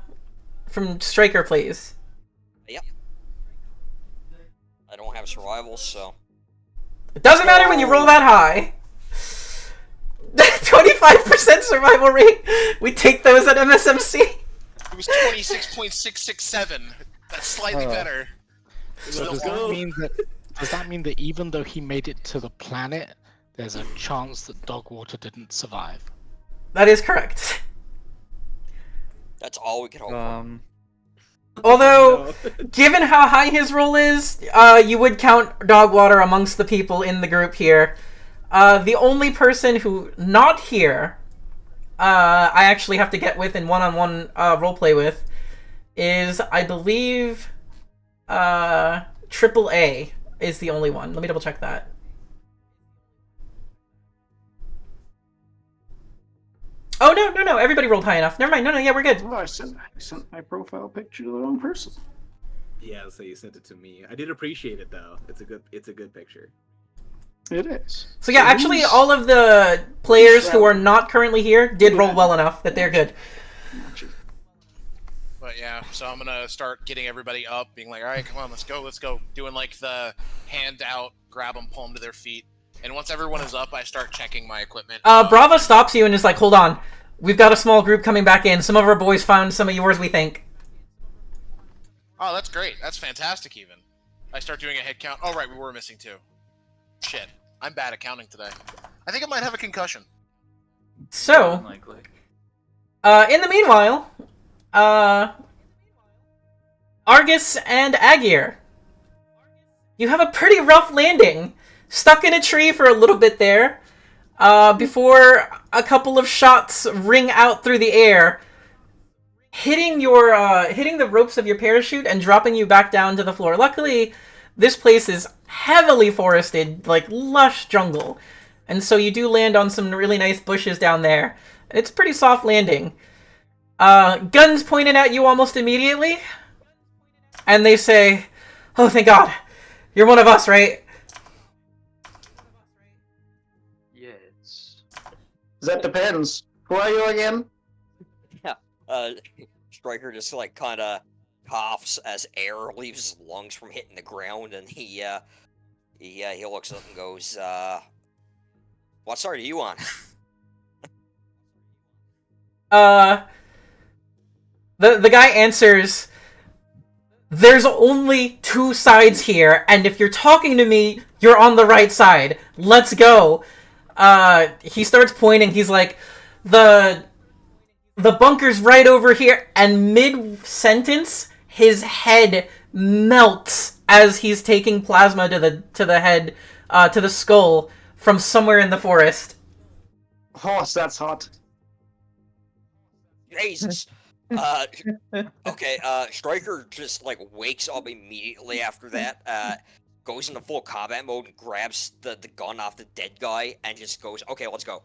Striker, please? Yep. I don't have survival, so... It doesn't matter when you roll that high. 25% survival rate. We take those at MSMC. It was 26.667. That's slightly better. So does that mean that even though he made it to the planet, there's a chance that Dogwater didn't survive? That is correct. That's all we can hope for. Although, given how high his roll is, you would count Dogwater amongst the people in the group here. The only person who not here, I actually have to get with in one-on-one roleplay with, is, I believe, AAA is the only one. Let me double check that. Oh, no, everybody rolled high enough. Never mind, no, yeah, we're good. Oh, I sent my profile picture to the wrong person. Yeah, so you sent it to me. I did appreciate it though. It's a good picture. It is. So yeah, actually all of the players who are not currently here did roll well enough that they're good. But yeah, so I'm gonna start getting everybody up, being like, all right, come on, let's go. Doing like the hand out, grab them, pull them to their feet. And once everyone is up, I start checking my equipment. Brava stops you and is like, hold on. We've got a small group coming back in. Some of our boys found some of yours, we think. Oh, that's great. That's fantastic, even. I start doing a head count. Oh, right, we were missing 2. Shit. I'm bad at counting today. I think I might have a concussion. So, in the meanwhile, Argus and Agir, you have a pretty rough landing. Stuck in a tree for a little bit there, before a couple of shots ring out through the air, hitting the ropes of your parachute and dropping you back down to the floor. Luckily, this place is heavily forested, like lush jungle, and so you do land on some really nice bushes down there. It's a pretty soft landing. Guns pointed at you almost immediately, and they say, "Oh, thank God, you're one of us, right?" That depends. Who are you again? Yeah. Striker just like kind of coughs as air leaves his lungs from hitting the ground, and he looks up and goes, "What side are you on?" The guy answers, "There's only 2 sides here, and if you're talking to me, you're on the right side. Let's go." He starts pointing. He's like, the bunker's right over here, and mid-sentence, his head melts as he's taking plasma to the head, to the skull from somewhere in the forest. Oh, that's hot. Jesus. Okay, Striker just like wakes up immediately after that, goes into full combat mode and grabs the gun off the dead guy and just goes, "Okay, let's go."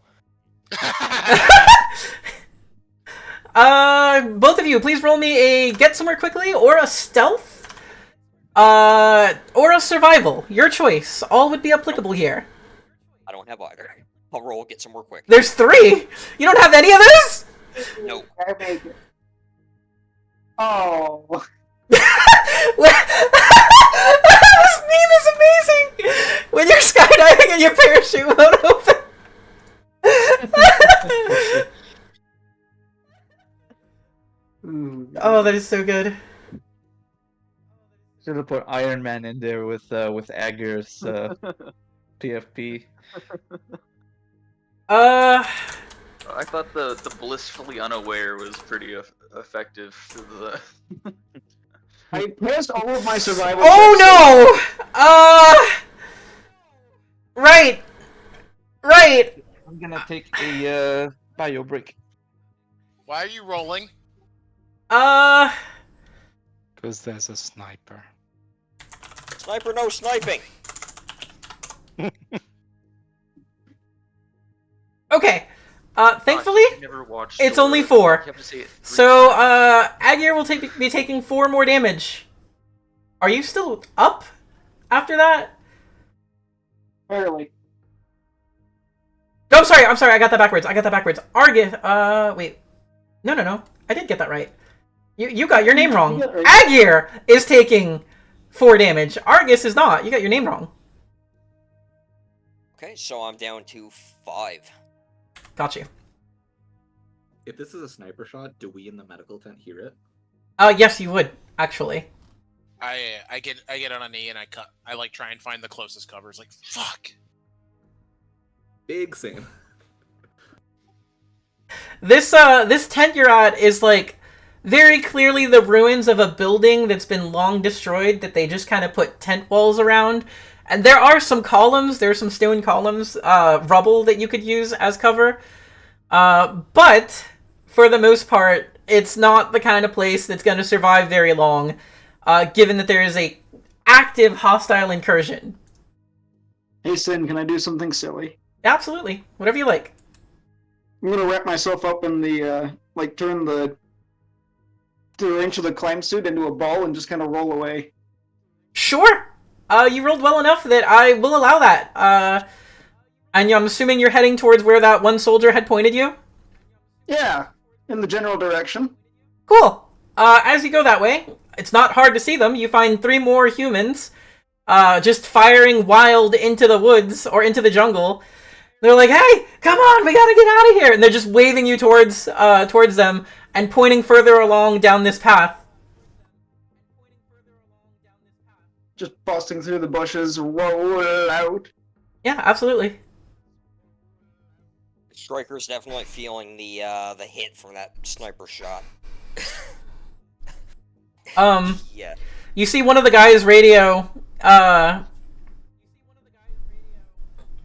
Both of you, please roll me a get somewhere quickly or a stealth, or a survival. Your choice. All would be applicable here. I don't have either. I'll roll, get somewhere quick. There's 3. You don't have any of those? No. I make it. Oh. This meme is amazing! When you're skydiving and your parachute won't open. Oh, that is so good. Should have put Iron Man in there with Agir's PFP. I thought the blissfully unaware was pretty effective for the. I passed all of my survival. Oh no! Right. I'm gonna take a bio break. Why are you rolling? Because there's a sniper. Sniper, no sniping. Okay. Thankfully, I never watched it's Thor. only 4. You have to say it 3 So, times. Agir will be taking 4 more damage. Are you still up after that? Barely. No, I'm sorry, I got that backwards. Argus, wait. No. I did get that right. You got your name wrong. Agir is taking 4 damage. Argus is not. You got your name wrong. Okay, so I'm down to 5. Got you. If this is a sniper shot, do we in the medical tent hear it? Yes, you would, actually. I get on a knee and I like try and find the closest cover. It's like fuck. Big same. This tent you're at is like very clearly the ruins of a building that's been long destroyed that they just kind of put tent walls around. And there are some columns, there are some stone columns, rubble that you could use as cover. But for the most part, it's not the kind of place that's going to survive very long, given that there is a active hostile incursion. Hey, Sin, can I do something silly? Absolutely. Whatever you like. I'm gonna wrap myself up in the, turn the range of the climb suit into a ball and just kind of roll away. Sure. You rolled well enough that I will allow that. And I'm assuming you're heading towards where that one soldier had pointed you? Yeah, in the general direction. Cool. As you go that way, it's not hard to see them. You find 3 more humans, just firing wild into the woods or into the jungle. They're like, "Hey, come on, we gotta get out of here!" And they're just waving you towards them and pointing further along down this path. Just busting through the bushes, roll out. Yeah, absolutely. Striker's definitely feeling the hit from that sniper shot. Yeah. You see one of the guys' radio,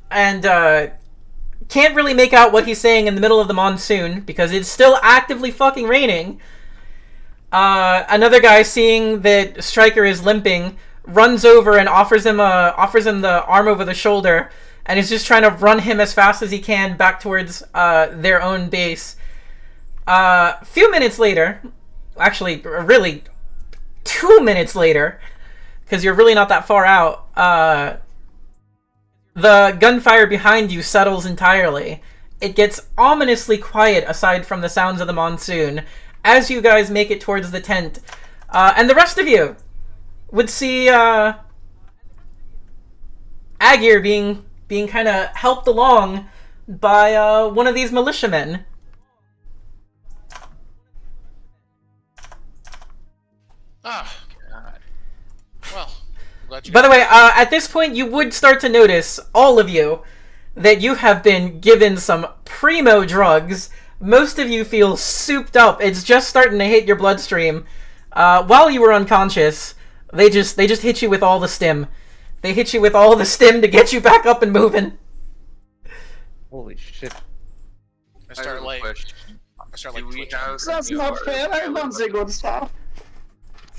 and can't really make out what he's saying in the middle of the monsoon because it's still actively fucking raining. Another guy, seeing that Striker is limping, runs over and offers him the arm over the shoulder, and is just trying to run him as fast as he can back towards their own base. A few minutes later, actually, really 2 minutes later, because you're really not that far out, the gunfire behind you settles entirely. It gets ominously quiet aside from the sounds of the monsoon as you guys make it towards the tent. And the rest of you would see Agir being kind of helped along by one of these militiamen. Ah, God. Well, I'm glad you. By the way, at this point, you would start to notice, all of you, that you have been given some primo drugs. Most of you feel souped up. It's just starting to hit your bloodstream. While you were unconscious, they just hit you with all the stim. They hit you with all the stim to get you back up and moving. Holy shit. I start like Do we twitching. have That's any of not our fair. I pilot don't say good weapons? stuff.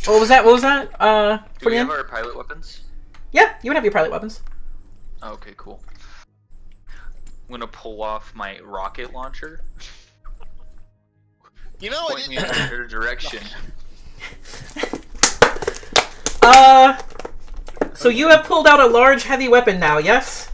What was that? Do we have our pilot weapons? Yeah, you would have your pilot weapons. Okay, cool. I'm gonna pull off my rocket launcher. You know, Point me in their direction. So you have pulled out a large, heavy weapon now, yes?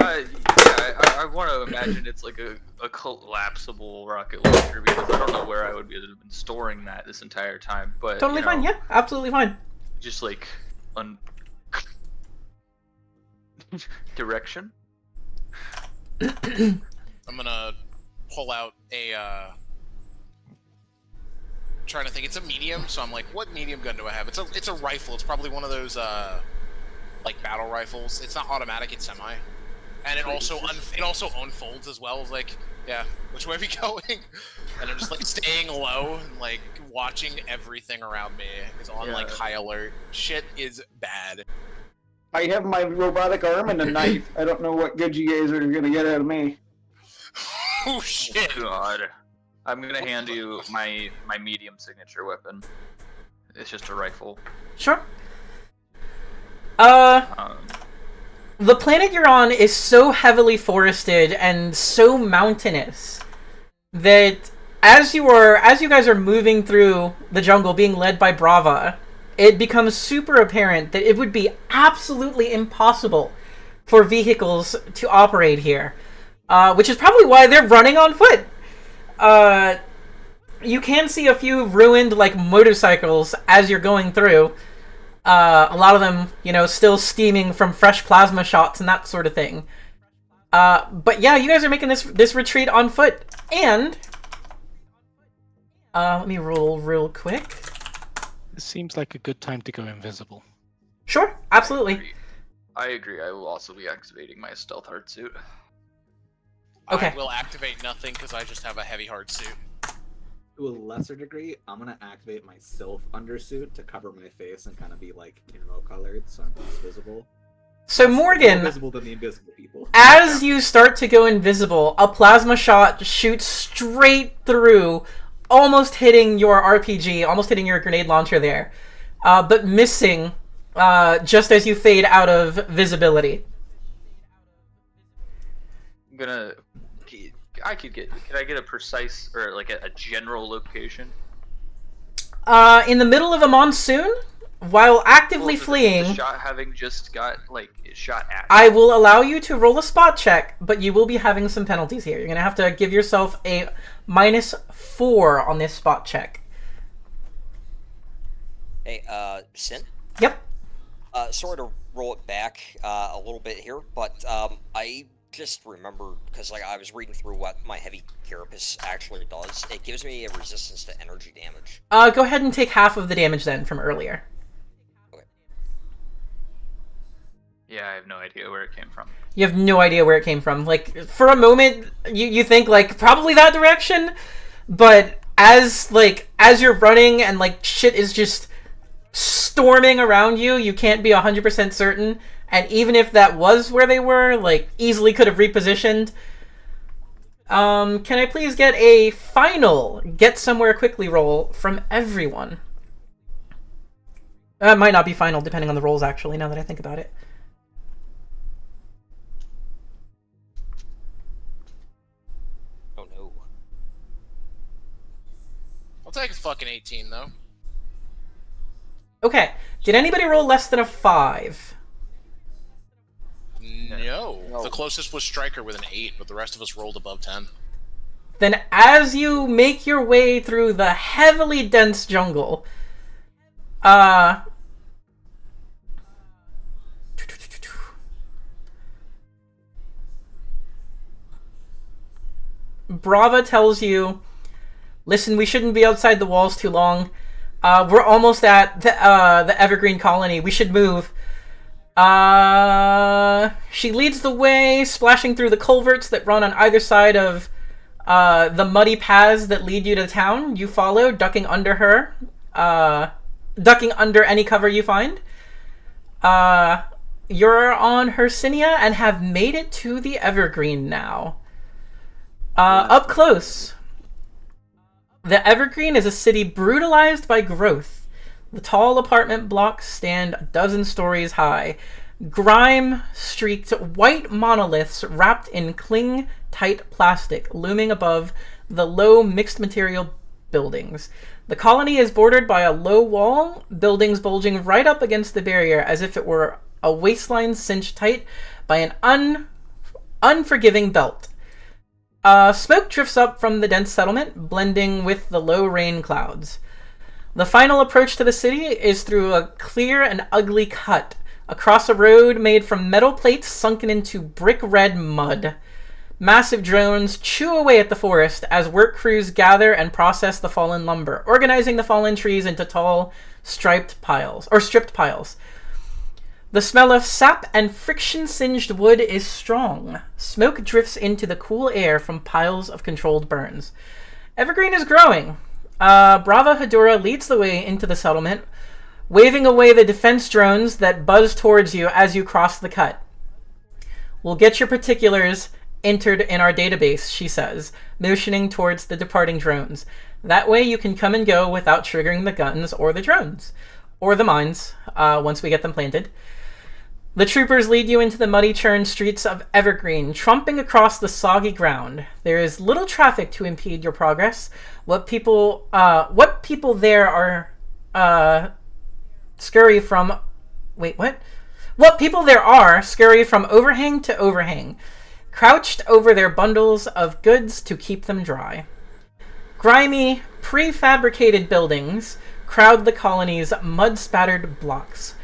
Yeah, I want to imagine it's like a a collapsible rocket launcher because I don't know where I would be storing that this entire time. But Totally you know, fine. Yeah, absolutely fine. just like direction. I'm gonna pull out a. Trying to think, it's a medium, so I'm like, what medium gun do I have? It's a rifle. It's probably one of those like battle rifles. It's not automatic. It's semi, and it also unfolds as well. It's like, yeah, which way are we going? And I'm just like staying low and like watching everything around me is on like high alert. Shit is bad. I have my robotic arm and a knife. I don't know what good you guys are gonna get out of me. Oh shit! God. I'm gonna hand you my medium signature weapon. It's just a rifle. Sure. The planet you're on is so heavily forested and so mountainous that as you guys are moving through the jungle being led by Brava, it becomes super apparent that it would be absolutely impossible for vehicles to operate here. Which is probably why they're running on foot. You can see a few ruined, like, motorcycles as you're going through. A lot of them, you know, still steaming from fresh plasma shots and that sort of thing. But yeah, you guys are making this retreat on foot. And, let me roll real quick. This seems like a good time to go invisible. Sure, absolutely. I agree. I will also be activating my stealth hard suit. Okay. I will activate nothing because I just have a heavy hard suit. To a lesser degree, I'm gonna activate my sylph undersuit to cover my face and kind of be like camo colored, so I'm less visible. So Morgan, more visible than the invisible people. as you start to go invisible, a plasma shot shoots straight through, almost hitting your RPG, almost hitting your grenade launcher there, but missing just as you fade out of visibility. I'm gonna. Can I get a precise or like a general location? In the middle of a monsoon, while actively fleeing, The shot having just got like shot at. I will allow you to roll a spot check, but you will be having some penalties here. You're gonna have to give yourself a -4 on this spot check. Hey, Sin? Yep. Sorry to roll it back a little bit here, but I just remember, because like I was reading through what my heavy carapace actually does. It gives me a resistance to energy damage. Go ahead and take half of the damage then from earlier. Okay. Yeah, I have no idea where it came from. You have no idea where it came from. Like, for a moment, you think, like, probably that direction, but as you're running and, like, shit is just storming around you, you can't be 100% certain, and even if that was where they were, like, easily could have repositioned. Can I please get a final get somewhere quickly roll from everyone? It might not be final, depending on the rolls, actually, now that I think about it. Oh no. I'll take a fucking 18 though. Okay, did anybody roll less than a 5? No. The closest was Striker with an 8, but the rest of us rolled above 10. Then as you make your way through the heavily dense jungle, Brava tells you, listen, we shouldn't be outside the walls too long. We're almost at the Evergreen Colony. We should move. She leads the way, splashing through the culverts that run on either side of the muddy paths that lead you to town. You follow, ducking under her, ducking under any cover you find. You're on Hercynia and have made it to the Evergreen now. Up close, the Evergreen is a city brutalized by growth. The tall apartment blocks stand a dozen stories high. Grime-streaked white monoliths wrapped in cling-tight plastic looming above the low mixed-material buildings. The colony is bordered by a low wall, buildings bulging right up against the barrier as if it were a waistline cinched tight by an unforgiving belt. Smoke drifts up from the dense settlement, blending with the low rain clouds. The final approach to the city is through a clear and ugly cut, across a road made from metal plates sunken into brick-red mud. Massive drones chew away at the forest as work crews gather and process the fallen lumber, organizing the fallen trees into tall, stripped piles. The smell of sap and friction-singed wood is strong. Smoke drifts into the cool air from piles of controlled burns. Evergreen is growing. Brava Hedora leads the way into the settlement, waving away the defense drones that buzz towards you as you cross the cut. We'll get your particulars entered in our database, she says, motioning towards the departing drones. That way you can come and go without triggering the guns or the drones. Or the mines, once we get them planted. The troopers lead you into the muddy churned streets of Evergreen, tromping across the soggy ground. There is little traffic to impede your progress. What people there are scurry from... Wait, what? What people there are scurry from overhang to overhang, crouched over their bundles of goods to keep them dry. Grimy, prefabricated buildings crowd the colony's mud-spattered blocks.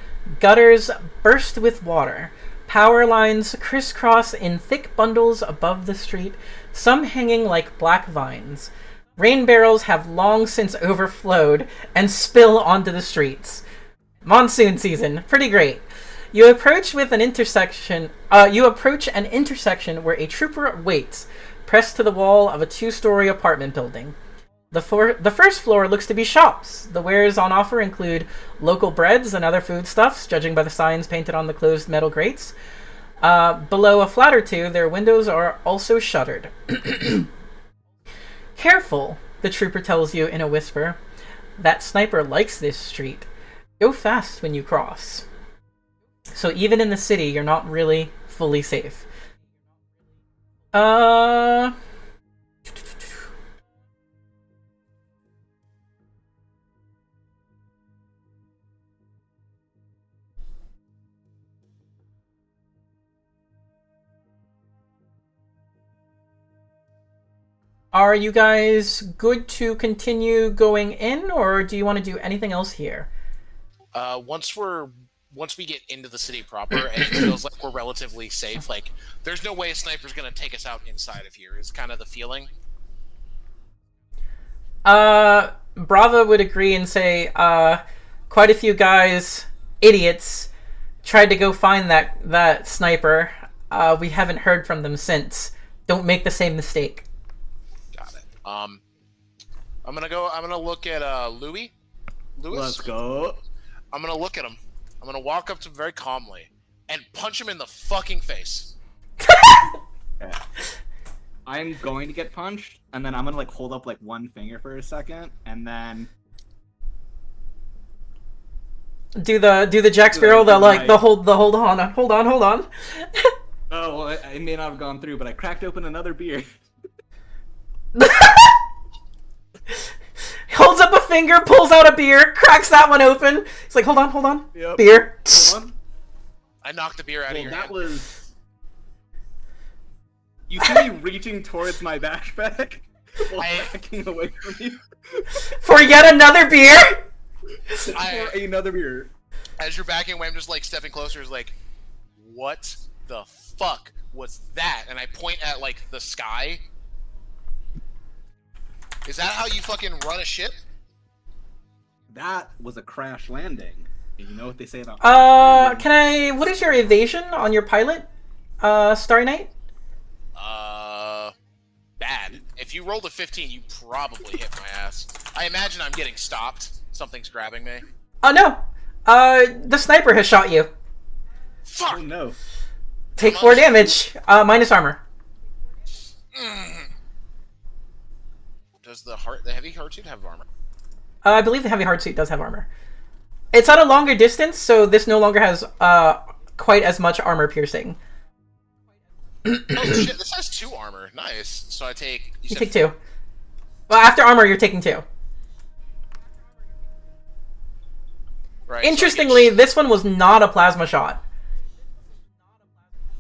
Gutters burst with water. Power lines crisscross in thick bundles above the street, some hanging like black vines. Rain barrels have long since overflowed and spill onto the streets. Monsoon season, pretty great. You approach an intersection where a trooper waits, pressed to the wall of a 2-story apartment building. The first floor looks to be shops. The wares on offer include local breads and other foodstuffs, judging by the signs painted on the closed metal grates. Below a flat or two, their windows are also shuttered. Careful, the trooper tells you in a whisper. That sniper likes this street. Go fast when you cross. So even in the city, you're not really fully safe. Are you guys good to continue going in, or do you want to do anything else here? Once we get into the city proper and it feels like we're relatively safe, like there's no way a sniper's gonna take us out inside of here, is kind of the feeling. Brava would agree and say, quite a few guys, idiots, tried to go find that sniper. We haven't heard from them since. Don't make the same mistake. Got it. I'm gonna look at Louis. Let's go. I'm gonna look at him. I'm gonna walk up to him very calmly and punch him in the fucking face. I'm going to get punched, and then I'm gonna like hold up like one finger for a second, and then do the Jack Sparrow, hold on. Oh, well, it may not have gone through, but I cracked open another beer. Holds up a finger, pulls out a beer, cracks that one open. It's like, hold on. Yep. Beer. Hold on. I knocked the beer out of your hand. That was... You see me reaching towards my backpack while backing away from you? For yet another beer? For another beer. As you're backing away, I'm just like stepping closer, is like, what the fuck was that? And I point at like the sky. Is that how you fucking run a ship? That was a crash landing. You know what they say about what is your evasion on your pilot, Starry Night? Bad. If you rolled a 15, you probably hit my ass. I imagine I'm getting stopped. Something's grabbing me. Oh, no. The sniper has shot you. Fuck! Oh, no. Take 4 damage, minus armor. Does the heavy heart suit have armor? I believe the heavy hard suit does have armor. It's at a longer distance, so this no longer has quite as much armor piercing. Oh shit, this has 2 armor. Nice. So I take... You take 2. Well, after armor, you're taking 2. Right, Interestingly, this one was not a plasma shot.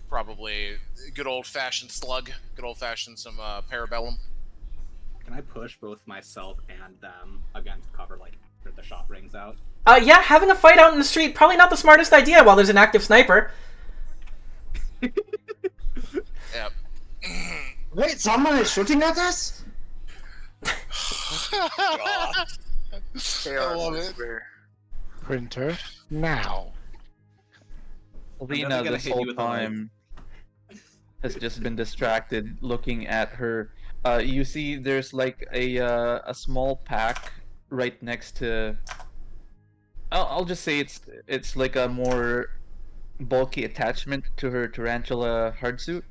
Probably good old-fashioned slug. Good old-fashioned some parabellum. Can I push both myself and them against cover, like, after the shot rings out? Yeah, having a fight out in the street, probably not the smartest idea while there's an active sniper. Yep. Wait, someone is shooting at us? I love it. Printer, now. Lena, gonna this hit you whole with the light. time, has just been distracted looking at her. You see, there's like a small pack right next to. I'll just say it's like a more bulky attachment to her tarantula hardsuit,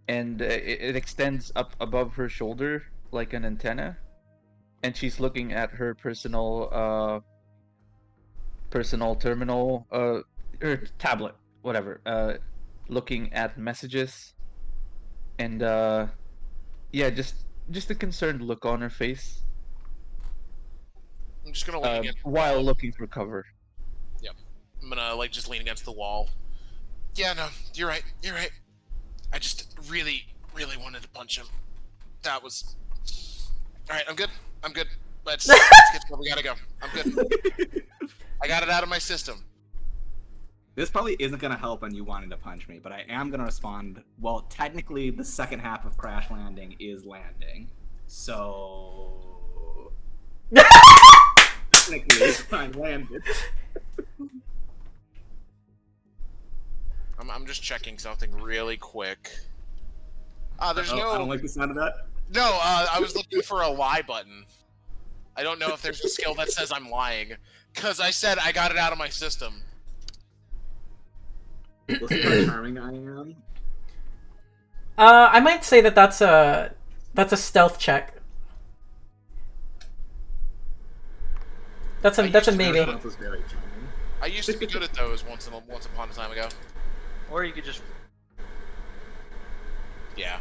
and it extends up above her shoulder like an antenna, and she's looking at her personal terminal or tablet, whatever, looking at messages, and yeah, just a concerned look on her face I'm just gonna lean against the while wall. looking for cover. I'm gonna like just lean against the wall. Yeah, no, you're right. You're right. I just really, really wanted to punch him. That was. All right, I'm good. I'm good. Let's get to where we gotta go. I'm good. I got it out of my system. This probably isn't going to help on you wanting to punch me, but I am going to respond. Well, technically, the second half of Crash Landing is landing. So. Technically, I landed. I'm just checking something really quick. There's Oh, no. I don't like the sound of that. No, I was looking for a lie button. I don't know if there's a skill that says I'm lying. Because I said I got it out of my system. Listen how charming I am. I might say that's a stealth check. That's a maybe. That was very charming. I used to be good at those once upon a time ago. Or you could just. Yeah.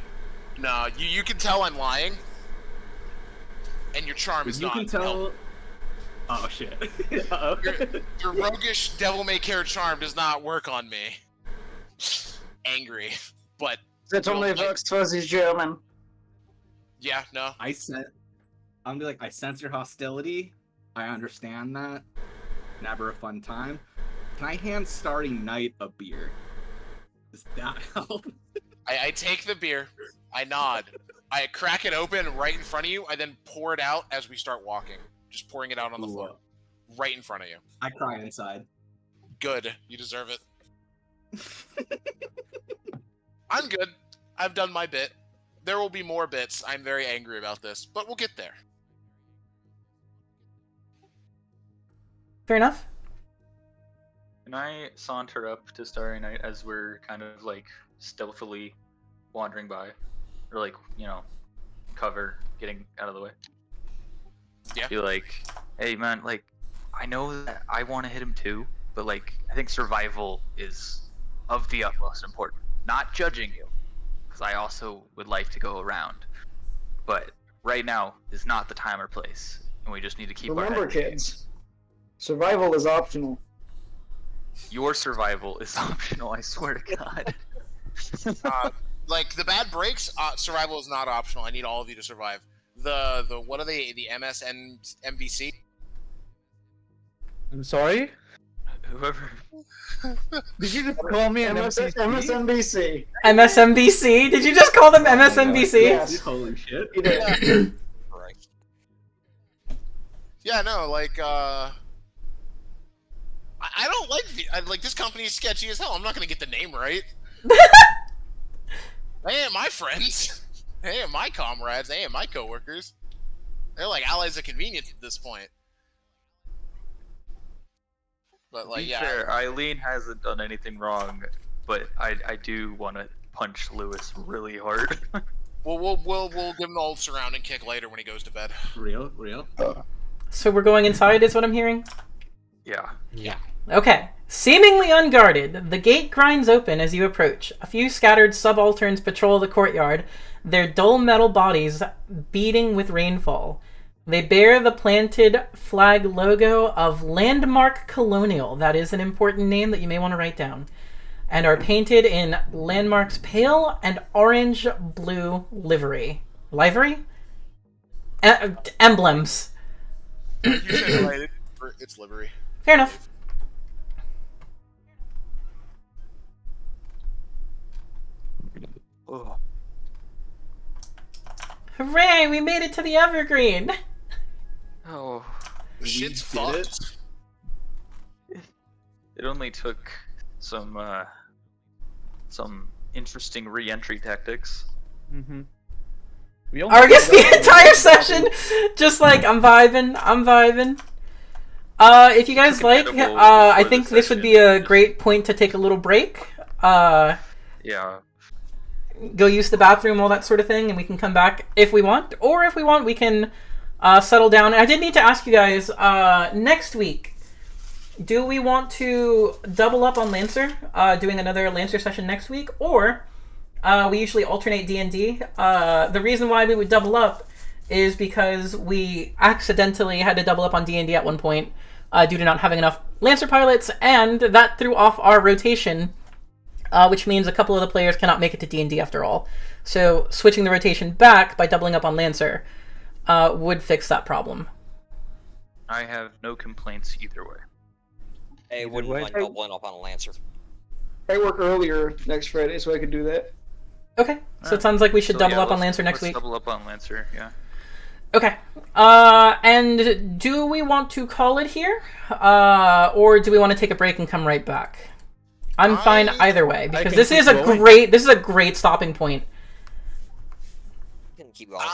No, you can tell I'm lying. And your charm is You not. can tell. Oh shit. Uh-oh. Your roguish devil-may-care charm does not work on me. Angry, but That only works for the German. yeah, no. I'm gonna be like, I sense your hostility. I understand that. Never a fun time. Can I hand Starry Night a beer? Does that help? I take the beer, I nod, I crack it open right in front of you, I then pour it out as we start walking. Just pouring it out on the floor. Right in front of you. I cry inside. Good. You deserve it. I'm good. I've done my bit. There will be more bits. I'm very angry about this, but we'll get there. Fair enough. Can I saunter up to Starry Night as we're kind of like stealthily wandering by? Or like, cover, getting out of the way? Yeah. Be like, hey man, like, I know that I want to hit him too, but like, I think survival is of the utmost important. Not judging you, because I also would like to go around. But right now is not the time or place, and we just need to keep our Remember, head in the game. kids, survival is optional. Your survival is optional, I swear to God. Like the bad breaks, survival is not optional. I need all of you to survive. The what are they? The MBC? I'm sorry? Whoever. Did you just call me an MCC? MSNBC. MSNBC? Did you just call them MSNBC? Yes. Holy shit. He did. Right. Yeah, no, like I don't like this company is sketchy as hell. I'm not gonna get the name right. They ain't my friends. They ain't my comrades. They ain't my coworkers. They're like allies of convenience at this point. But like, Be yeah, fair, Eileen hasn't done anything wrong, but I do want to punch Lewis really hard. we'll give him the old surrounding kick later when he goes to bed. Real? So we're going inside, is what I'm hearing? Yeah. Yeah. Okay. Seemingly unguarded, the gate grinds open as you approach. A few scattered subalterns patrol the courtyard, their dull metal bodies beating with rainfall. They bear the planted flag logo of Landmark Colonial. That is an important name that you may want to write down. and are painted in Landmark's pale and orange-blue livery. Livery? Emblems. You said right. It's livery. Fair enough. Ugh. Hooray! We made it to the Evergreen. Oh, Shit's did it. fucked. it only took some interesting re-entry tactics. Mm-hmm. We Or I guess the entire session, just like I'm vibing. If you guys like, Forgettable I before think the this would session. be a great point to take a little break. Yeah. Go use the bathroom, all that sort of thing, and we can come back if we want. Or if we want, we can settle down. And I did need to ask you guys, next week, do we want to double up on Lancer, doing another Lancer session next week? Or we usually alternate D&D. The reason why we would double up is because we accidentally had to double up on D&D at one point due to not having enough Lancer pilots, and that threw off our rotation, which means a couple of the players cannot make it to D&D after all. So switching the rotation back by doubling up on Lancer would fix that problem. I have no complaints either way. Hey, Either wouldn't way. mind doubling up on a Lancer. I work earlier next Friday, so I could do that. Okay, so it sounds like we should So, double yeah, up on let's- Lancer next let's week. Double up on Lancer, yeah. Okay. And do we want to call it here? Or do we want to take a break and come right back? I'm fine either way, because can this is keep a going. great stopping point. You can keep going.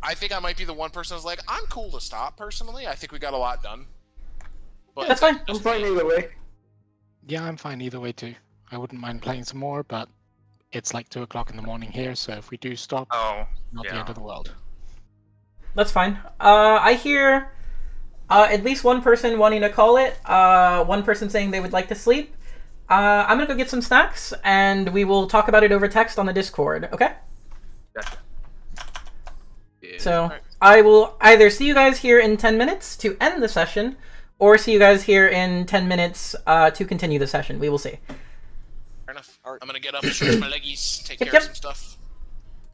I think I might be the one person who's like, I'm cool to stop, personally. I think we got a lot done. But That's fine. I'm fine either way. Yeah, I'm fine either way too. I wouldn't mind playing some more, but it's like 2 o'clock in the morning here, so if we do stop, Oh, not the yeah. end of the world. That's fine. I hear at least one person wanting to call it, one person saying they would like to sleep. I'm gonna go get some snacks, and we will talk about it over text on the Discord, okay? Gotcha. So I will either see you guys here in 10 minutes to end the session, or see you guys here in 10 minutes to continue the session. We will see. fair enough. Alright. I'm gonna get up, stretch my leggies, take Yep, care of yep. some